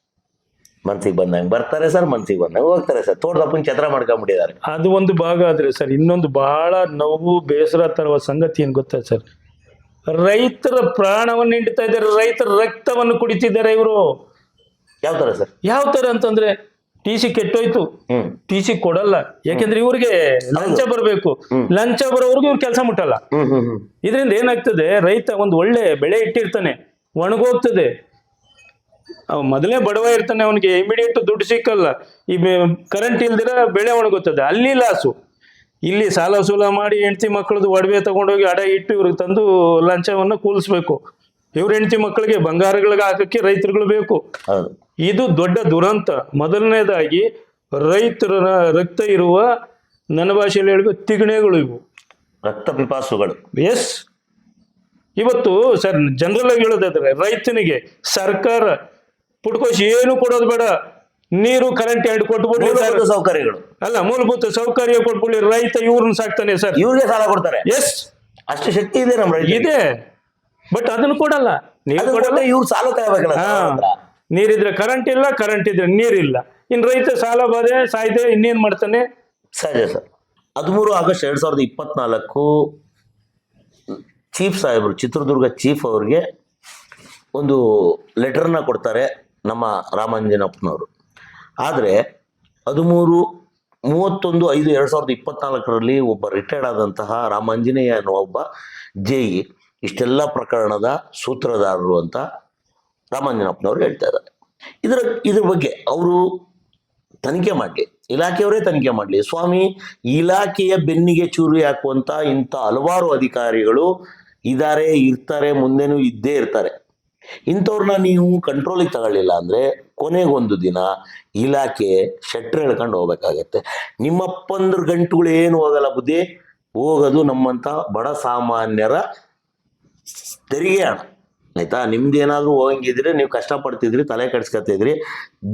ಮನ್ಸಿಗೆ ಬಂದಂಗೆ ಬರ್ತಾರೆ ಸರ್, ಮನ್ಸಿಗೆ ಬಂದಂಗೆ ಹೋಗ್ತಾರೆ ಸರ್. ತೋಟದಪ್ಪನ ಛತ್ರ ಮಾಡ್ಕೊಂಡ್ಬಿಟ್ಟಿದ್ದಾರೆ. ಅದು ಒಂದು ಭಾಗ ಆದ್ರೆ ಸರ್, ಇನ್ನೊಂದು ಬಹಳ ನೋವು ಬೇಸರ ತರುವ ಸಂಗತಿ ಏನ್ ಗೊತ್ತಾ ಸರ್, ರೈತರ ಪ್ರಾಣವನ್ನು ಹಿಂಡ್ತಾ ಇದ್ದಾರೆ, ರೈತರ ರಕ್ತವನ್ನು ಕುಡಿತಿದ್ದಾರೆ ಇವರು. ಯಾವ ತರ ಸರ್? ಯಾವ ತರ ಅಂತಂದ್ರೆ, ಟಿ ಸಿ ಕೆಟ್ಟೋಯ್ತು, ಟಿ ಸಿ ಕೊಡಲ್ಲ, ಯಾಕೆಂದ್ರೆ ಇವ್ರಿಗೆ ಲಂಚ ಬರಬೇಕು, ಲಂಚ ಬರೋವರೆಗೂ ಇವ್ರು ಕೆಲಸ ಮುಟ್ಟಲ್ಲ. ಇದರಿಂದ ಏನಾಗ್ತದೆ, ರೈತ ಒಂದು ಒಳ್ಳೆ ಬೆಳೆ ಇಟ್ಟಿರ್ತಾನೆ, ಒಣಗೋಗ್ತದೆ, ಅವ ಮೊದಲೇ ಬಡವ ಇರ್ತಾನೆ, ಅವನಿಗೆ ಇಮಿಡಿಯೇಟ್ ದುಡ್ಡು ಸಿಕ್ಕಲ್ಲ, ಈ ಕರೆಂಟ್ ಇಲ್ದಿರ ಬೆಳೆ ಒಣಗುತ್ತದೆ, ಅಲ್ಲಿ ಲಾಸು. ಇಲ್ಲಿ ಸಾಲ ಸೂಲ ಮಾಡಿ ಹೆಂಡತಿ ಮಕ್ಕಳದು ಒಡವೆ ತಗೊಂಡೋಗಿ ಅಡ ಇಟ್ಟು ಇವ್ರಿಗೆ ತಂದು ಲಂಚವನ್ನು ಕೂಲಿಸ್ಬೇಕು. ಇವ್ರ ಹೆಂಡತಿ ಮಕ್ಕಳಿಗೆ ಬಂಗಾರಗಳಿಗೆ ಹಾಕಕ್ಕೆ ರೈತರುಗಳು ಬೇಕು. ಇದು ದೊಡ್ಡ ದುರಂತ. ಮೊದಲನೇದಾಗಿ ರೈತರ ರಕ್ತ ಇರುವ, ನನ್ನ ಭಾಷೆಯಲ್ಲಿ ಹೇಳ್ಬೇಕು, ತಿಗಣೆಗಳು ಇವು, ರಕ್ತ ಪಿಪಾಸುಗಳು. ಎಸ್. ಇವತ್ತು ಸರ್ ಜನರಲ್ ಆಗಿ ಹೇಳೋದಾದ್ರೆ, ರೈತನಿಗೆ ಸರ್ಕಾರ ಪುಡ್ಕೋಶಿ ಏನು ಕೊಡೋದು ಬೇಡ, ನೀರು ಕರೆಂಟ್ 2 ಕೊಟ್ಬಿಡ್ಲಿ ಸರ್, ಸೌಕರ್ಯಗಳು ಅಲ್ಲ ಮೂಲಭೂತ ಸೌಕರ್ಯ ಕೊಟ್ಬಿಡ್ಲಿ, ರೈತ ಇವ್ರನ್ನ ಸಾಕ್ತಾನೆ ಸರ್, ಇವ್ರಿಗೆ ಸಾಲ ಕೊಡ್ತಾರೆ. ಎಸ್, ಅಷ್ಟು ಶಕ್ತಿ ಇದೆ ನಮ್ಮ ರೈತ ಇದೆ, ಬಟ್ ಅದನ್ನು ಕೊಡಲ್ಲ. ನೀರು ಕೊಡಲ್ಲ, ಇವ್ರು ಸಾಲ ತಗೋಬೇಕಲ್ಲ. ನೀರಿದ್ರೆ ಕರೆಂಟ್ ಇಲ್ಲ, ಕರೆಂಟ್ ಇದ್ರೆ ನೀರಿಲ್ಲ. ಇನ್ ರೈತ ಸಾಲ ಬಾಧೆ ಸಾಯ್ದೆ ಇನ್ನೇನ್ ಮಾಡ್ತಾನೆ? ಸಹಜ ಸರ್. 13 ಆಗಸ್ಟ್ 2024 ಚೀಫ್ ಸಾಹೇಬರು, ಚಿತ್ರದುರ್ಗ ಚೀಫ್ ಅವ್ರಿಗೆ ಒಂದು ಲೆಟರ್ನ ಕೊಡ್ತಾರೆ ನಮ್ಮ ರಾಮಾಂಜನಪ್ಪನವರು. ಆದರೆ 31/5/2024 ಒಬ್ಬ ರಿಟೈರ್ಡ್ ಆದಂತಹ ರಾಮಾಂಜನೇಯ ಅನ್ನೋ ಒಬ್ಬ JE ಇಷ್ಟೆಲ್ಲ ಪ್ರಕರಣದ ಸೂತ್ರಧಾರರು ಅಂತ ರಾಮಾಂಜನಪ್ಪನವರು ಹೇಳ್ತಾ ಇದ್ದಾರೆ. ಇದ್ರ ಬಗ್ಗೆ ಅವರು ತನಿಖೆ ಮಾಡಲಿ, ಇಲಾಖೆಯವರೇ ತನಿಖೆ ಮಾಡಲಿ. ಸ್ವಾಮಿ, ಇಲಾಖೆಯ ಬೆನ್ನಿಗೆ ಚೂರಿ ಹಾಕುವಂತ ಇಂಥ ಹಲವಾರು ಅಧಿಕಾರಿಗಳು ಇದ್ದಾರೆ, ಇರ್ತಾರೆ, ಮುಂದೆನೂ ಇದ್ದೇ ಇರ್ತಾರೆ. ಇಂಥವ್ರನ್ನ ನೀವು ಕಂಟ್ರೋಲಿಗೆ ತಗೊಳ್ಳಿಲ್ಲ ಅಂದ್ರೆ ಕೊನೆಗೊಂದು ದಿನ ಇಲಾಖೆ ಶೆಟ್ರ್ ಹೇಳ್ಕೊಂಡು ಹೋಗ್ಬೇಕಾಗತ್ತೆ. ನಿಮ್ಮಪ್ಪಂದ್ರ ಗಂಟುಗಳು ಏನು ಹೋಗಲ್ಲ ಬುದ್ಧಿ, ಹೋಗೋದು ನಮ್ಮಂತ ಬಡ ಸಾಮಾನ್ಯರ ತೆರಿಗೆ ಹಣ. ಆಯ್ತಾ? ನಿಮ್ದೇನಾದ್ರೂ ಹೋಗಂಗಿದ್ರೆ ನೀವು ಕಷ್ಟಪಡ್ತಿದ್ರಿ, ತಲೆ ಕೆಡ್ಸ್ಕೊತಿದ್ರಿ.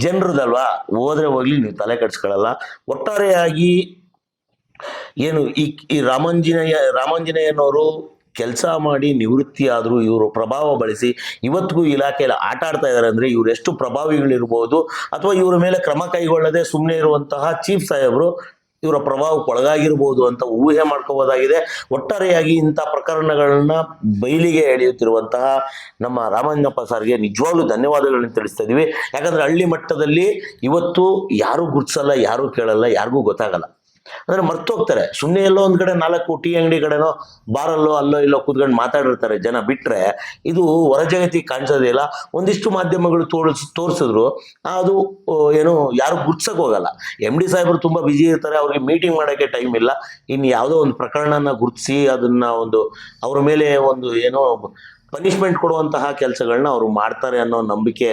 ಜನರದಲ್ವಾ, ಹೋದ್ರೆ ಹೋಗ್ಲಿ, ನೀವು ತಲೆ ಕೆಡ್ಸ್ಕೊಳ್ಳಲ್ಲ. ಒಟ್ಟಾರೆಯಾಗಿ ಏನು ಈ ರಾಮಾಂಜನೇಯನವರು ಕೆಲಸ ಮಾಡಿ ನಿವೃತ್ತಿ ಆದರೂ ಇವರು ಪ್ರಭಾವ ಬಳಸಿ ಇವತ್ತಿಗೂ ಇಲಾಖೆಯಲ್ಲಿ ಆಟ ಆಡ್ತಾ ಇದ್ದಾರೆ ಅಂದ್ರೆ ಇವ್ರು ಎಷ್ಟು ಪ್ರಭಾವಿಗಳಿರ್ಬೋದು, ಅಥವಾ ಇವರ ಮೇಲೆ ಕ್ರಮ ಕೈಗೊಳ್ಳದೆ ಸುಮ್ಮನೆ ಇರುವಂತಹ ಚೀಫ್ ಸಾಹೇಬರು ಇವರ ಪ್ರಭಾವಕ್ಕೆ ಒಳಗಾಗಿರ್ಬೋದು ಅಂತ ಊಹೆ ಮಾಡ್ಕೋಬೋದಾಗಿದೆ. ಒಟ್ಟಾರೆಯಾಗಿ ಇಂಥ ಪ್ರಕರಣಗಳನ್ನ ಬಯಲಿಗೆ ಎಳೆಯುತ್ತಿರುವಂತಹ ನಮ್ಮ ರಾಮಾಂಜನಪ್ಪ ಸರ್ಗೆ ನಿಜವಾಗ್ಲೂ ಧನ್ಯವಾದಗಳನ್ನ ತಿಳಿಸ್ತಾ ಇದೀವಿ. ಯಾಕಂದ್ರೆ ಹಳ್ಳಿ ಮಟ್ಟದಲ್ಲಿ ಇವತ್ತು ಯಾರು ಗುರ್ತಿಸಲ್ಲ, ಯಾರು ಕೇಳಲ್ಲ, ಯಾರಿಗೂ ಗೊತ್ತಾಗಲ್ಲ. ಅಂದ್ರೆ ಮರ್ತೋಗ್ತಾರೆ. ಸುಮ್ಮನೆ ಎಲ್ಲೋ ಒಂದ್ ಕಡೆ 4 ಟೀ ಅಂಗಡಿ ಕಡೆನೋ ಬಾರಲ್ಲೋ ಅಲ್ಲೋ ಇಲ್ಲೋ ಕೂತ್ಕೊಂಡು ಮಾತಾಡಿರ್ತಾರೆ ಜನ, ಬಿಟ್ರೆ ಇದು ಹೊರ ಜಗತ್ತಿಗೆ ಕಾಣಿಸೋದೇ ಇಲ್ಲ. ಒಂದಿಷ್ಟು ಮಾಧ್ಯಮಗಳು ತೋರಿಸಿದ್ರು, ಅದು ಏನು ಯಾರು ಗುರ್ತಿಸಕ್ ಹೋಗಲ್ಲ. MD ಸಾಹೇಬರು ತುಂಬಾ ಬಿಜಿ ಇರ್ತಾರೆ, ಅವ್ರಿಗೆ ಮೀಟಿಂಗ್ ಮಾಡೋಕ್ಕೆ ಟೈಮ್ ಇಲ್ಲ. ಇನ್ನು ಯಾವುದೋ ಒಂದು ಪ್ರಕರಣನ ಗುರ್ತಿಸಿ ಅದನ್ನ ಅವ್ರ ಮೇಲೆ ಒಂದು ಏನೋ ಪನಿಷ್ಮೆಂಟ್ ಕೊಡುವಂತಹ ಕೆಲಸಗಳನ್ನ ಅವರು ಮಾಡ್ತಾರೆ ಅನ್ನೋ ನಂಬಿಕೆ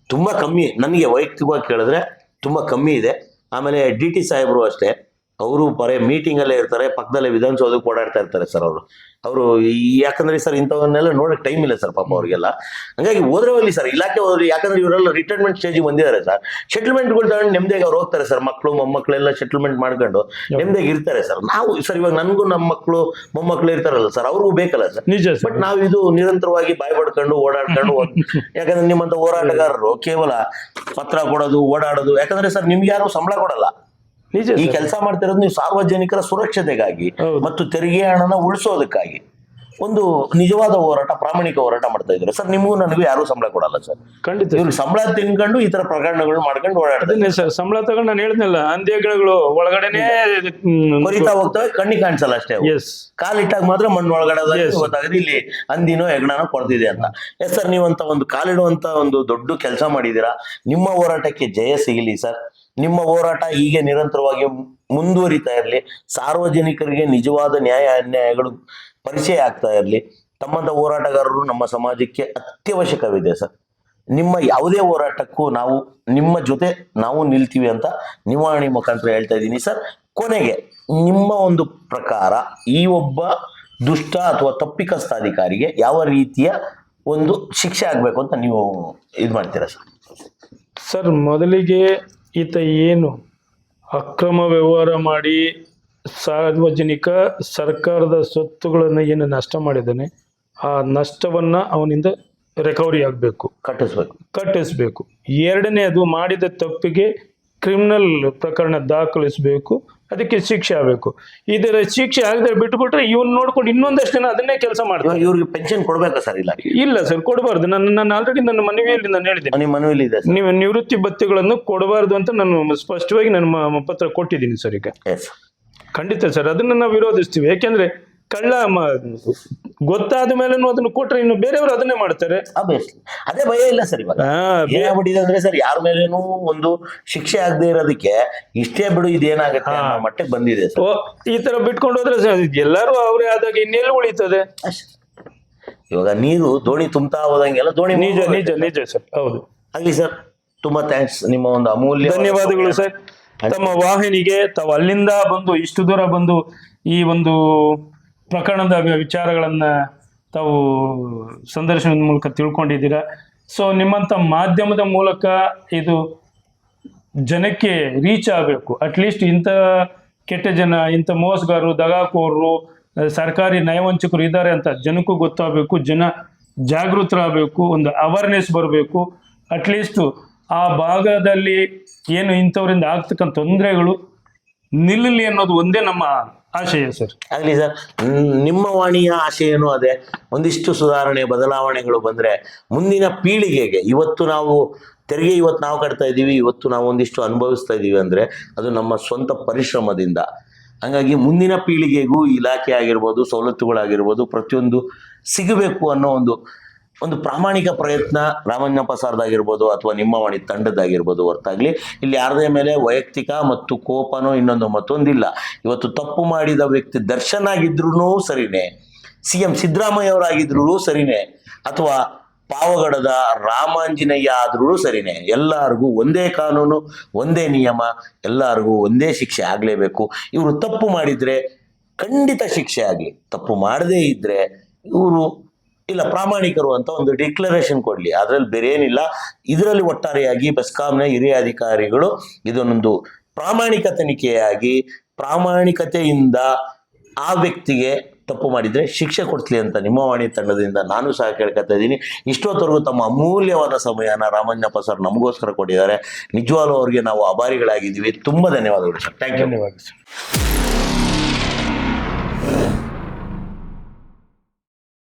ತುಂಬಾ ಕಮ್ಮಿ. ನನಗೆ ವೈಯಕ್ತಿಕವಾಗಿ ಕೇಳಿದ್ರೆ ತುಂಬಾ ಕಮ್ಮಿ ಇದೆ. ಆಮೇಲೆ DT ಸಾಹೇಬರು ಅಷ್ಟೇ, ಅವರು ಬರೀ ಮೀಟಿಂಗ್ ಅಲ್ಲೇ ಇರ್ತಾರೆ, ಪಕ್ಕದಲ್ಲೇ ವಿಧಾನಸೌಧಕ್ಕೆ ಓಡಾಡ್ತಾ ಇರ್ತಾರೆ ಸರ್ ಅವರು. ಯಾಕಂದ್ರೆ ಸರ್ ಇಂಥವನ್ನೆಲ್ಲ ನೋಡಕ್ ಟೈಮ್ ಇಲ್ಲ ಸರ್ ಪಾಪ ಅವ್ರಿಗೆಲ್ಲ. ಹಂಗಾಗಿ ಹೋದ್ರೆ ಹೋಗ್ಲಿ ಸರ್, ಇಲಾಖೆ ಹೋದ್ರಿ. ಯಾಕಂದ್ರೆ ಇವರೆಲ್ಲ ರಿಟೈರ್ಮೆಂಟ್ ಸ್ಟೇಜಿಗೆ ಬಂದಿದ್ದಾರೆ ಸರ್. ಸೆಟಲ್ಮೆಂಟ್ಗಳು ತಗೊಂಡು ನೆಮ್ಮದಿಯಾಗಿ ಅವ್ರು ಹೋಗ್ತಾರೆ ಸರ್. ಮಕ್ಕಳು ಮೊಮ್ಮಕ್ಕಳೆಲ್ಲ ಸೆಟಲ್ಮೆಂಟ್ ಮಾಡ್ಕೊಂಡು ನೆಮ್ಮದಿಯಾಗಿ ಇರ್ತಾರೆ ಸರ್. ನಾವು ಸರ್ ಇವಾಗ ನನ್ಗೂ ನಮ್ಮ ಮಕ್ಕಳು ಮೊಮ್ಮಕ್ಕಳು ಇರ್ತಾರಲ್ಲ ಸರ್, ಅವ್ರಿಗೂ ಬೇಕಲ್ಲ ಸರ್. ನಿಜ. ಬಟ್ ನಾವು ಇದು ನಿರಂತರವಾಗಿ ಬಾಯ್ ಪಡ್ಕೊಂಡು ಓಡಾಡ್ಕೊಂಡು ಯಾಕಂದ್ರೆ ನಿಮ್ಮಂತ ಹೋರಾಟಗಾರರು ಕೇವಲ ಪತ್ರ ಕೊಡೋದು, ಓಡಾಡೋದು. ಯಾಕಂದ್ರೆ ಸರ್ ನಿಮ್ಗೆ ಯಾರು ಸಂಬಳ ಕೊಡಲ್ಲ. ಈ ಕೆಲಸ ಮಾಡ್ತಿರೋದು ನೀವು ಸಾರ್ವಜನಿಕರ ಸುರಕ್ಷತೆಗಾಗಿ ಮತ್ತು ತೆರಿಗೆ ಹಣನ ಉಳಿಸೋದಕ್ಕಾಗಿ ಒಂದು ನಿಜವಾದ ಹೋರಾಟ, ಪ್ರಾಮಾಣಿಕ ಹೋರಾಟ ಮಾಡ್ತಾ ಇದ್ದಾರೆ ಸರ್. ನಿಮಗೂ ನನಗೂ ಯಾರು ಸಂಬಳ ಕೊಡಲ್ಲ ಸರ್. ಖಂಡಿತ. ಇವ್ರು ಸಂಬಳ ತಿನ್ಕೊಂಡು ಈ ತರ ಪ್ರಕರಣಗಳು ಮಾಡ್ಕೊಂಡು ಓಡಾಡ್ತಾರೆ ಸರ್. ಸಂಬಳ ತಗೊಂಡು ನಾನು ಹೇಳಿದ್ನಲ್ಲ, ಅಂತ್ಯಗಳು ಒಳಗಡೆನೆ ಕೊರಿತಾ ಹೋಗ್ತವೆ, ಕಣ್ಣಿಗೆ ಕಾಣಿಸಲ್ಲ ಅಷ್ಟೇ. ಕಾಲಿಟ್ಟಾಗ ಮಾತ್ರ ಮಣ್ಣು ಒಳಗಡೆ ಗೊತ್ತಾಗಿದೆ ಇಲ್ಲಿ ಅಂದಿನೋ ಹೆಗ್ಣನೋ ಕೊಡ್ತಿದೆ ಅಂತ. ಎಸ್ ಸರ್, ನೀವಂತ ಒಂದು ಕಾಲಿಡುವಂತ ಒಂದು ದೊಡ್ಡ ಕೆಲಸ ಮಾಡಿದೀರಾ. ನಿಮ್ಮ ಹೋರಾಟಕ್ಕೆ ಜಯ ಸಿಗಲಿ ಸರ್. ನಿಮ್ಮ ಹೋರಾಟ ಹೀಗೆ ನಿರಂತರವಾಗಿ ಮುಂದುವರಿತಾ ಇರಲಿ. ಸಾರ್ವಜನಿಕರಿಗೆ ನಿಜವಾದ ನ್ಯಾಯ ಅನ್ಯಾಯಗಳು ಪರಿಚಯ ಆಗ್ತಾ ಇರಲಿ. ತಮ್ಮಂತ ಹೋರಾಟಗಾರರು ನಮ್ಮ ಸಮಾಜಕ್ಕೆ ಅತ್ಯವಶ್ಯಕವಿದೆ ಸರ್. ನಿಮ್ಮ ಯಾವುದೇ ಹೋರಾಟಕ್ಕೂ ನಾವು ನಿಮ್ಮ ಜೊತೆ ನಾವು ನಿಲ್ತೀವಿ ಅಂತ ನಿವಾರಣೆ ಮುಖಾಂತರ ಹೇಳ್ತಾ ಇದ್ದೀನಿ ಸರ್. ಕೊನೆಗೆ ನಿಮ್ಮ ಒಂದು ಪ್ರಕಾರ ಈ ಒಬ್ಬ ದುಷ್ಟ ಅಥವಾ ತಪ್ಪಿಕಸ್ಥ ಅಧಿಕಾರಿಗೆ ಯಾವ ರೀತಿಯ ಒಂದು ಶಿಕ್ಷೆ ಆಗಬೇಕು ಅಂತ ನೀವು ಇದು ಮಾಡ್ತೀರಾ ಸರ್? ಸರ್, ಮೊದಲಿಗೆ ಈತ ಏನು ಅಕ್ರಮ ವ್ಯವಹಾರ ಮಾಡಿ ಸಾರ್ವಜನಿಕ ಸರ್ಕಾರದ ಸ್ವತ್ತುಗಳನ್ನು ಏನು ನಷ್ಟ ಮಾಡಿದ್ದಾನೆ, ಆ ನಷ್ಟವನ್ನ ಅವನಿಂದ ರಿಕವರಿ ಆಗಬೇಕು, ಕಟ್ಟಿಸ್ಬೇಕು. ಎರಡನೇದು, ಮಾಡಿದ ತಪ್ಪಿಗೆ ಕ್ರಿಮಿನಲ್ ಪ್ರಕರಣ ದಾಖಲಿಸಬೇಕು, ಅದಕ್ಕೆ ಶಿಕ್ಷೆ ಆಗಬೇಕು. ಇದರ ಶಿಕ್ಷೆ ಆಗದೆ ಬಿಟ್ಬಿಟ್ರೆ ಇವನ್ ನೋಡ್ಕೊಂಡು ಇನ್ನೊಂದಷ್ಟು ಜನ ಅದನ್ನೇ ಕೆಲಸ ಮಾಡ್ತಾರೆ. ಇವ್ರಿಗೆ ಪೆನ್ಷನ್ ಕೊಡ್ಬೇಕಾ ಸರ್? ಇಲ್ಲ ಸರ್, ಕೊಡಬಾರ್ದು. ನಾನು ಆಲ್ರೆಡಿ ನನ್ನ ಮನವಿಯಲ್ಲಿ ನಾನು ಹೇಳಿದ್ದೇನೆ, ನಿಮ್ಮ ಮನವಿಯಲ್ಲಿ ಇದೆ ನೀವು ನಿವೃತ್ತಿ ಭತ್ಯೆಗಳನ್ನು ಕೊಡಬಾರ್ದು ಅಂತ ನಾನು ಸ್ಪಷ್ಟವಾಗಿ ನನ್ನ ಪತ್ರ ಕೊಟ್ಟಿದ್ದೀನಿ ಸರ್. ಈಗ ಖಂಡಿತ ಸರ್, ಅದನ್ನ ನಾವು ವಿರೋಧಿಸ್ತೀವಿ. ಯಾಕೆಂದ್ರೆ ಕಳ್ಳ ಗೊತ್ತಾದ ಮೇಲೆ ಅದನ್ನು ಕೊಟ್ರೆ ಇನ್ನು ಬೇರೆಯವರು ಅದನ್ನೇ ಮಾಡ್ತಾರೆ. ಅದೇ ಭಯ ಇಲ್ಲ ಸರ್. ಇವಾಗ ಏನಾಗ್ಬಿಟ್ಟಿದೆ ಅಂದ್ರೆ ಸರ್, ಯಾರ ಮೇಲೇನೂ ಒಂದು ಶಿಕ್ಷೆ ಆಗದೆ ಇರೋದಕ್ಕೆ ಇಷ್ಟೇ ಬಿಡು ಇದೇನಾಗತ್ತೆ ಅನ್ನೋ ಮಟ್ಟಕ್ಕೆ ಬಂದಿದೆ ಸರ್. ಈ ತರ ಬಿಟ್ಕೊಂಡು ಹೋದ್ರೆ ಎಲ್ಲರೂ ಅವರೇ ಆದಾಗ ಇನ್ನೆಲ್ಲ ಉಳಿತದೆ. ಇವಾಗ ನೀರು ದೋಣಿ ತುಂಬ್ತಾ ಹೋದಂಗೆಲ್ಲ ದೋಣಿ ನಿಜ ನಿಜ ನಿಜ ಸರ್, ಹೌದು. ಆಗ್ಲಿ ಸರ್, ತುಂಬಾ ಥ್ಯಾಂಕ್ಸ್. ನಿಮ್ಮ ಒಂದು ಅಮೂಲ್ಯ ಧನ್ಯವಾದಗಳು ಸರ್. ತಮ್ಮ ವಾಹಿನಿಗೆ ತಾವು ಅಲ್ಲಿಂದ ಬಂದು ಇಷ್ಟು ದೂರ ಬಂದು ಈ ಒಂದು ಪ್ರಕರಣದ ವಿಚಾರಗಳನ್ನ ತಾವು ಸಂದರ್ಶನದ ಮೂಲಕ ತಿಳ್ಕೊಂಡಿದ್ದೀರಾ. ಸೊ ನಿಮ್ಮಂಥ ಮಾಧ್ಯಮದ ಮೂಲಕ ಇದು ಜನಕ್ಕೆ ರೀಚ್ ಆಗಬೇಕು. ಅಟ್ಲೀಸ್ಟ್ ಇಂಥ ಕೆಟ್ಟ ಜನ, ಇಂಥ ಮೋಸಗಾರರು, ದಗಾಕೋರರು, ಸರ್ಕಾರಿ ನಯವಂಚಕರು ಇದ್ದಾರೆ ಅಂತ ಜನಕ್ಕೂ ಗೊತ್ತಾಗಬೇಕು, ಜನ ಜಾಗೃತರಾಗಬೇಕು, ಒಂದು ಅವೇರ್ನೆಸ್ ಬರಬೇಕು. ಅಟ್ಲೀಸ್ಟ್ ಆ ಭಾಗದಲ್ಲಿ ಏನು ಇಂಥವರಿಂದ ಆಗ್ತಕ್ಕಂಥ ತೊಂದರೆಗಳು ನಿಲ್ಲಲಿ ಅನ್ನೋದು ಒಂದೇ ನಮ್ಮ ಆಶಯ ಸರ್. ಆಗಲಿ ಸರ್, ನಿಮ್ಮ ವಾಣಿಯ ಆಶಯನೂ ಅದೇ. ಒಂದಿಷ್ಟು ಸುಧಾರಣೆ ಬದಲಾವಣೆಗಳು ಬಂದರೆ ಮುಂದಿನ ಪೀಳಿಗೆಗೆ, ಇವತ್ತು ನಾವು ತೆರಿಗೆ ನಾವು ಕಟ್ತಾ ಇದ್ದೀವಿ, ಇವತ್ತು ನಾವು ಒಂದಿಷ್ಟು ಅನುಭವಿಸ್ತಾ ಇದ್ದೀವಿ ಅಂದರೆ ಅದು ನಮ್ಮ ಸ್ವಂತ ಪರಿಶ್ರಮದಿಂದ. ಹಾಗಾಗಿ ಮುಂದಿನ ಪೀಳಿಗೆಗೂ ಇಲಾಖೆ ಆಗಿರ್ಬೋದು, ಸವಲತ್ತುಗಳಾಗಿರ್ಬೋದು, ಪ್ರತಿಯೊಂದು ಸಿಗಬೇಕು ಅನ್ನೋ ಒಂದು ಪ್ರಾಮಾಣಿಕ ಪ್ರಯತ್ನ ರಾಮಣ್ಣಪ್ಪ ಸರ್ದಾಗಿರ್ಬೋದು ಅಥವಾ ನಿಮ್ಮ ವಾಣಿ ತಂಡದಾಗಿರ್ಬೋದು ಹೊರತಾಗ್ಲಿ ಇಲ್ಲಿ ಯಾರದೇ ಮೇಲೆ ವೈಯಕ್ತಿಕ ಮತ್ತು ಕೋಪನೋ ಇನ್ನೊಂದು ಮತ್ತೊಂದಿಲ್ಲ. ಇವತ್ತು ತಪ್ಪು ಮಾಡಿದ ವ್ಯಕ್ತಿ ದರ್ಶನ್ ಆಗಿದ್ರೂ ಸರಿನೇ, CM ಸಿದ್ದರಾಮಯ್ಯ ಅವರಾಗಿದ್ರೂ ಸರಿನೇ, ಅಥವಾ ಪಾವಗಡದ ರಾಮಾಂಜನೇಯ ಆದ್ರೂ ಸರಿನೇ, ಎಲ್ಲರಿಗೂ ಒಂದೇ ಕಾನೂನು, ಒಂದೇ ನಿಯಮ, ಎಲ್ಲರಿಗೂ ಒಂದೇ ಶಿಕ್ಷೆ ಆಗಲೇಬೇಕು. ಇವರು ತಪ್ಪು ಮಾಡಿದ್ರೆ ಖಂಡಿತ ಶಿಕ್ಷೆ ಆಗಲಿ, ತಪ್ಪು ಮಾಡದೇ ಇದ್ರೆ ಇವರು ಇಲ್ಲ ಪ್ರಾಮಾಣಿಕರು ಅಂತ ಒಂದು ಡಿಕ್ಲರೇಷನ್ ಕೊಡ್ಲಿ. ಅದ್ರಲ್ಲಿ ಬೇರೆ ಏನಿಲ್ಲ. ಇದರಲ್ಲಿ ಒಟ್ಟಾರೆಯಾಗಿ ಬೆಸ್ಕಾಂನ ಹಿರಿಯ ಅಧಿಕಾರಿಗಳು ಇದನ್ನೊಂದು ಪ್ರಾಮಾಣಿಕ ತನಿಖೆಯಾಗಿ ಪ್ರಾಮಾಣಿಕತೆಯಿಂದ ಆ ವ್ಯಕ್ತಿಗೆ ತಪ್ಪು ಮಾಡಿದ್ರೆ ಶಿಕ್ಷೆ ಕೊಡ್ಲಿ ಅಂತ ನಿಮ್ಮ ವಾಣಿ ತಂಡದಿಂದ ನಾನು ಸಹ ಕೇಳ್ಕೊತಾ ಇದ್ದೀನಿ. ಇಷ್ಟೊತ್ತವರೆಗೂ ತಮ್ಮ ಅಮೂಲ್ಯವಾದ ಸಮಯನ ರಾಮಣ್ಣಪ್ಪ ಸರ್ ನಮಗೋಸ್ಕರ ಕೊಟ್ಟಿದ್ದಾರೆ. ನಿಜವಾಗ್ಲೂ ಅವ್ರಿಗೆ ನಾವು ಆಭಾರಿಗಳಾಗಿದ್ದೀವಿ. ತುಂಬಾ ಧನ್ಯವಾದಗಳು ಸರ್. Thank you. ಧನ್ಯವಾದ ಸರ್.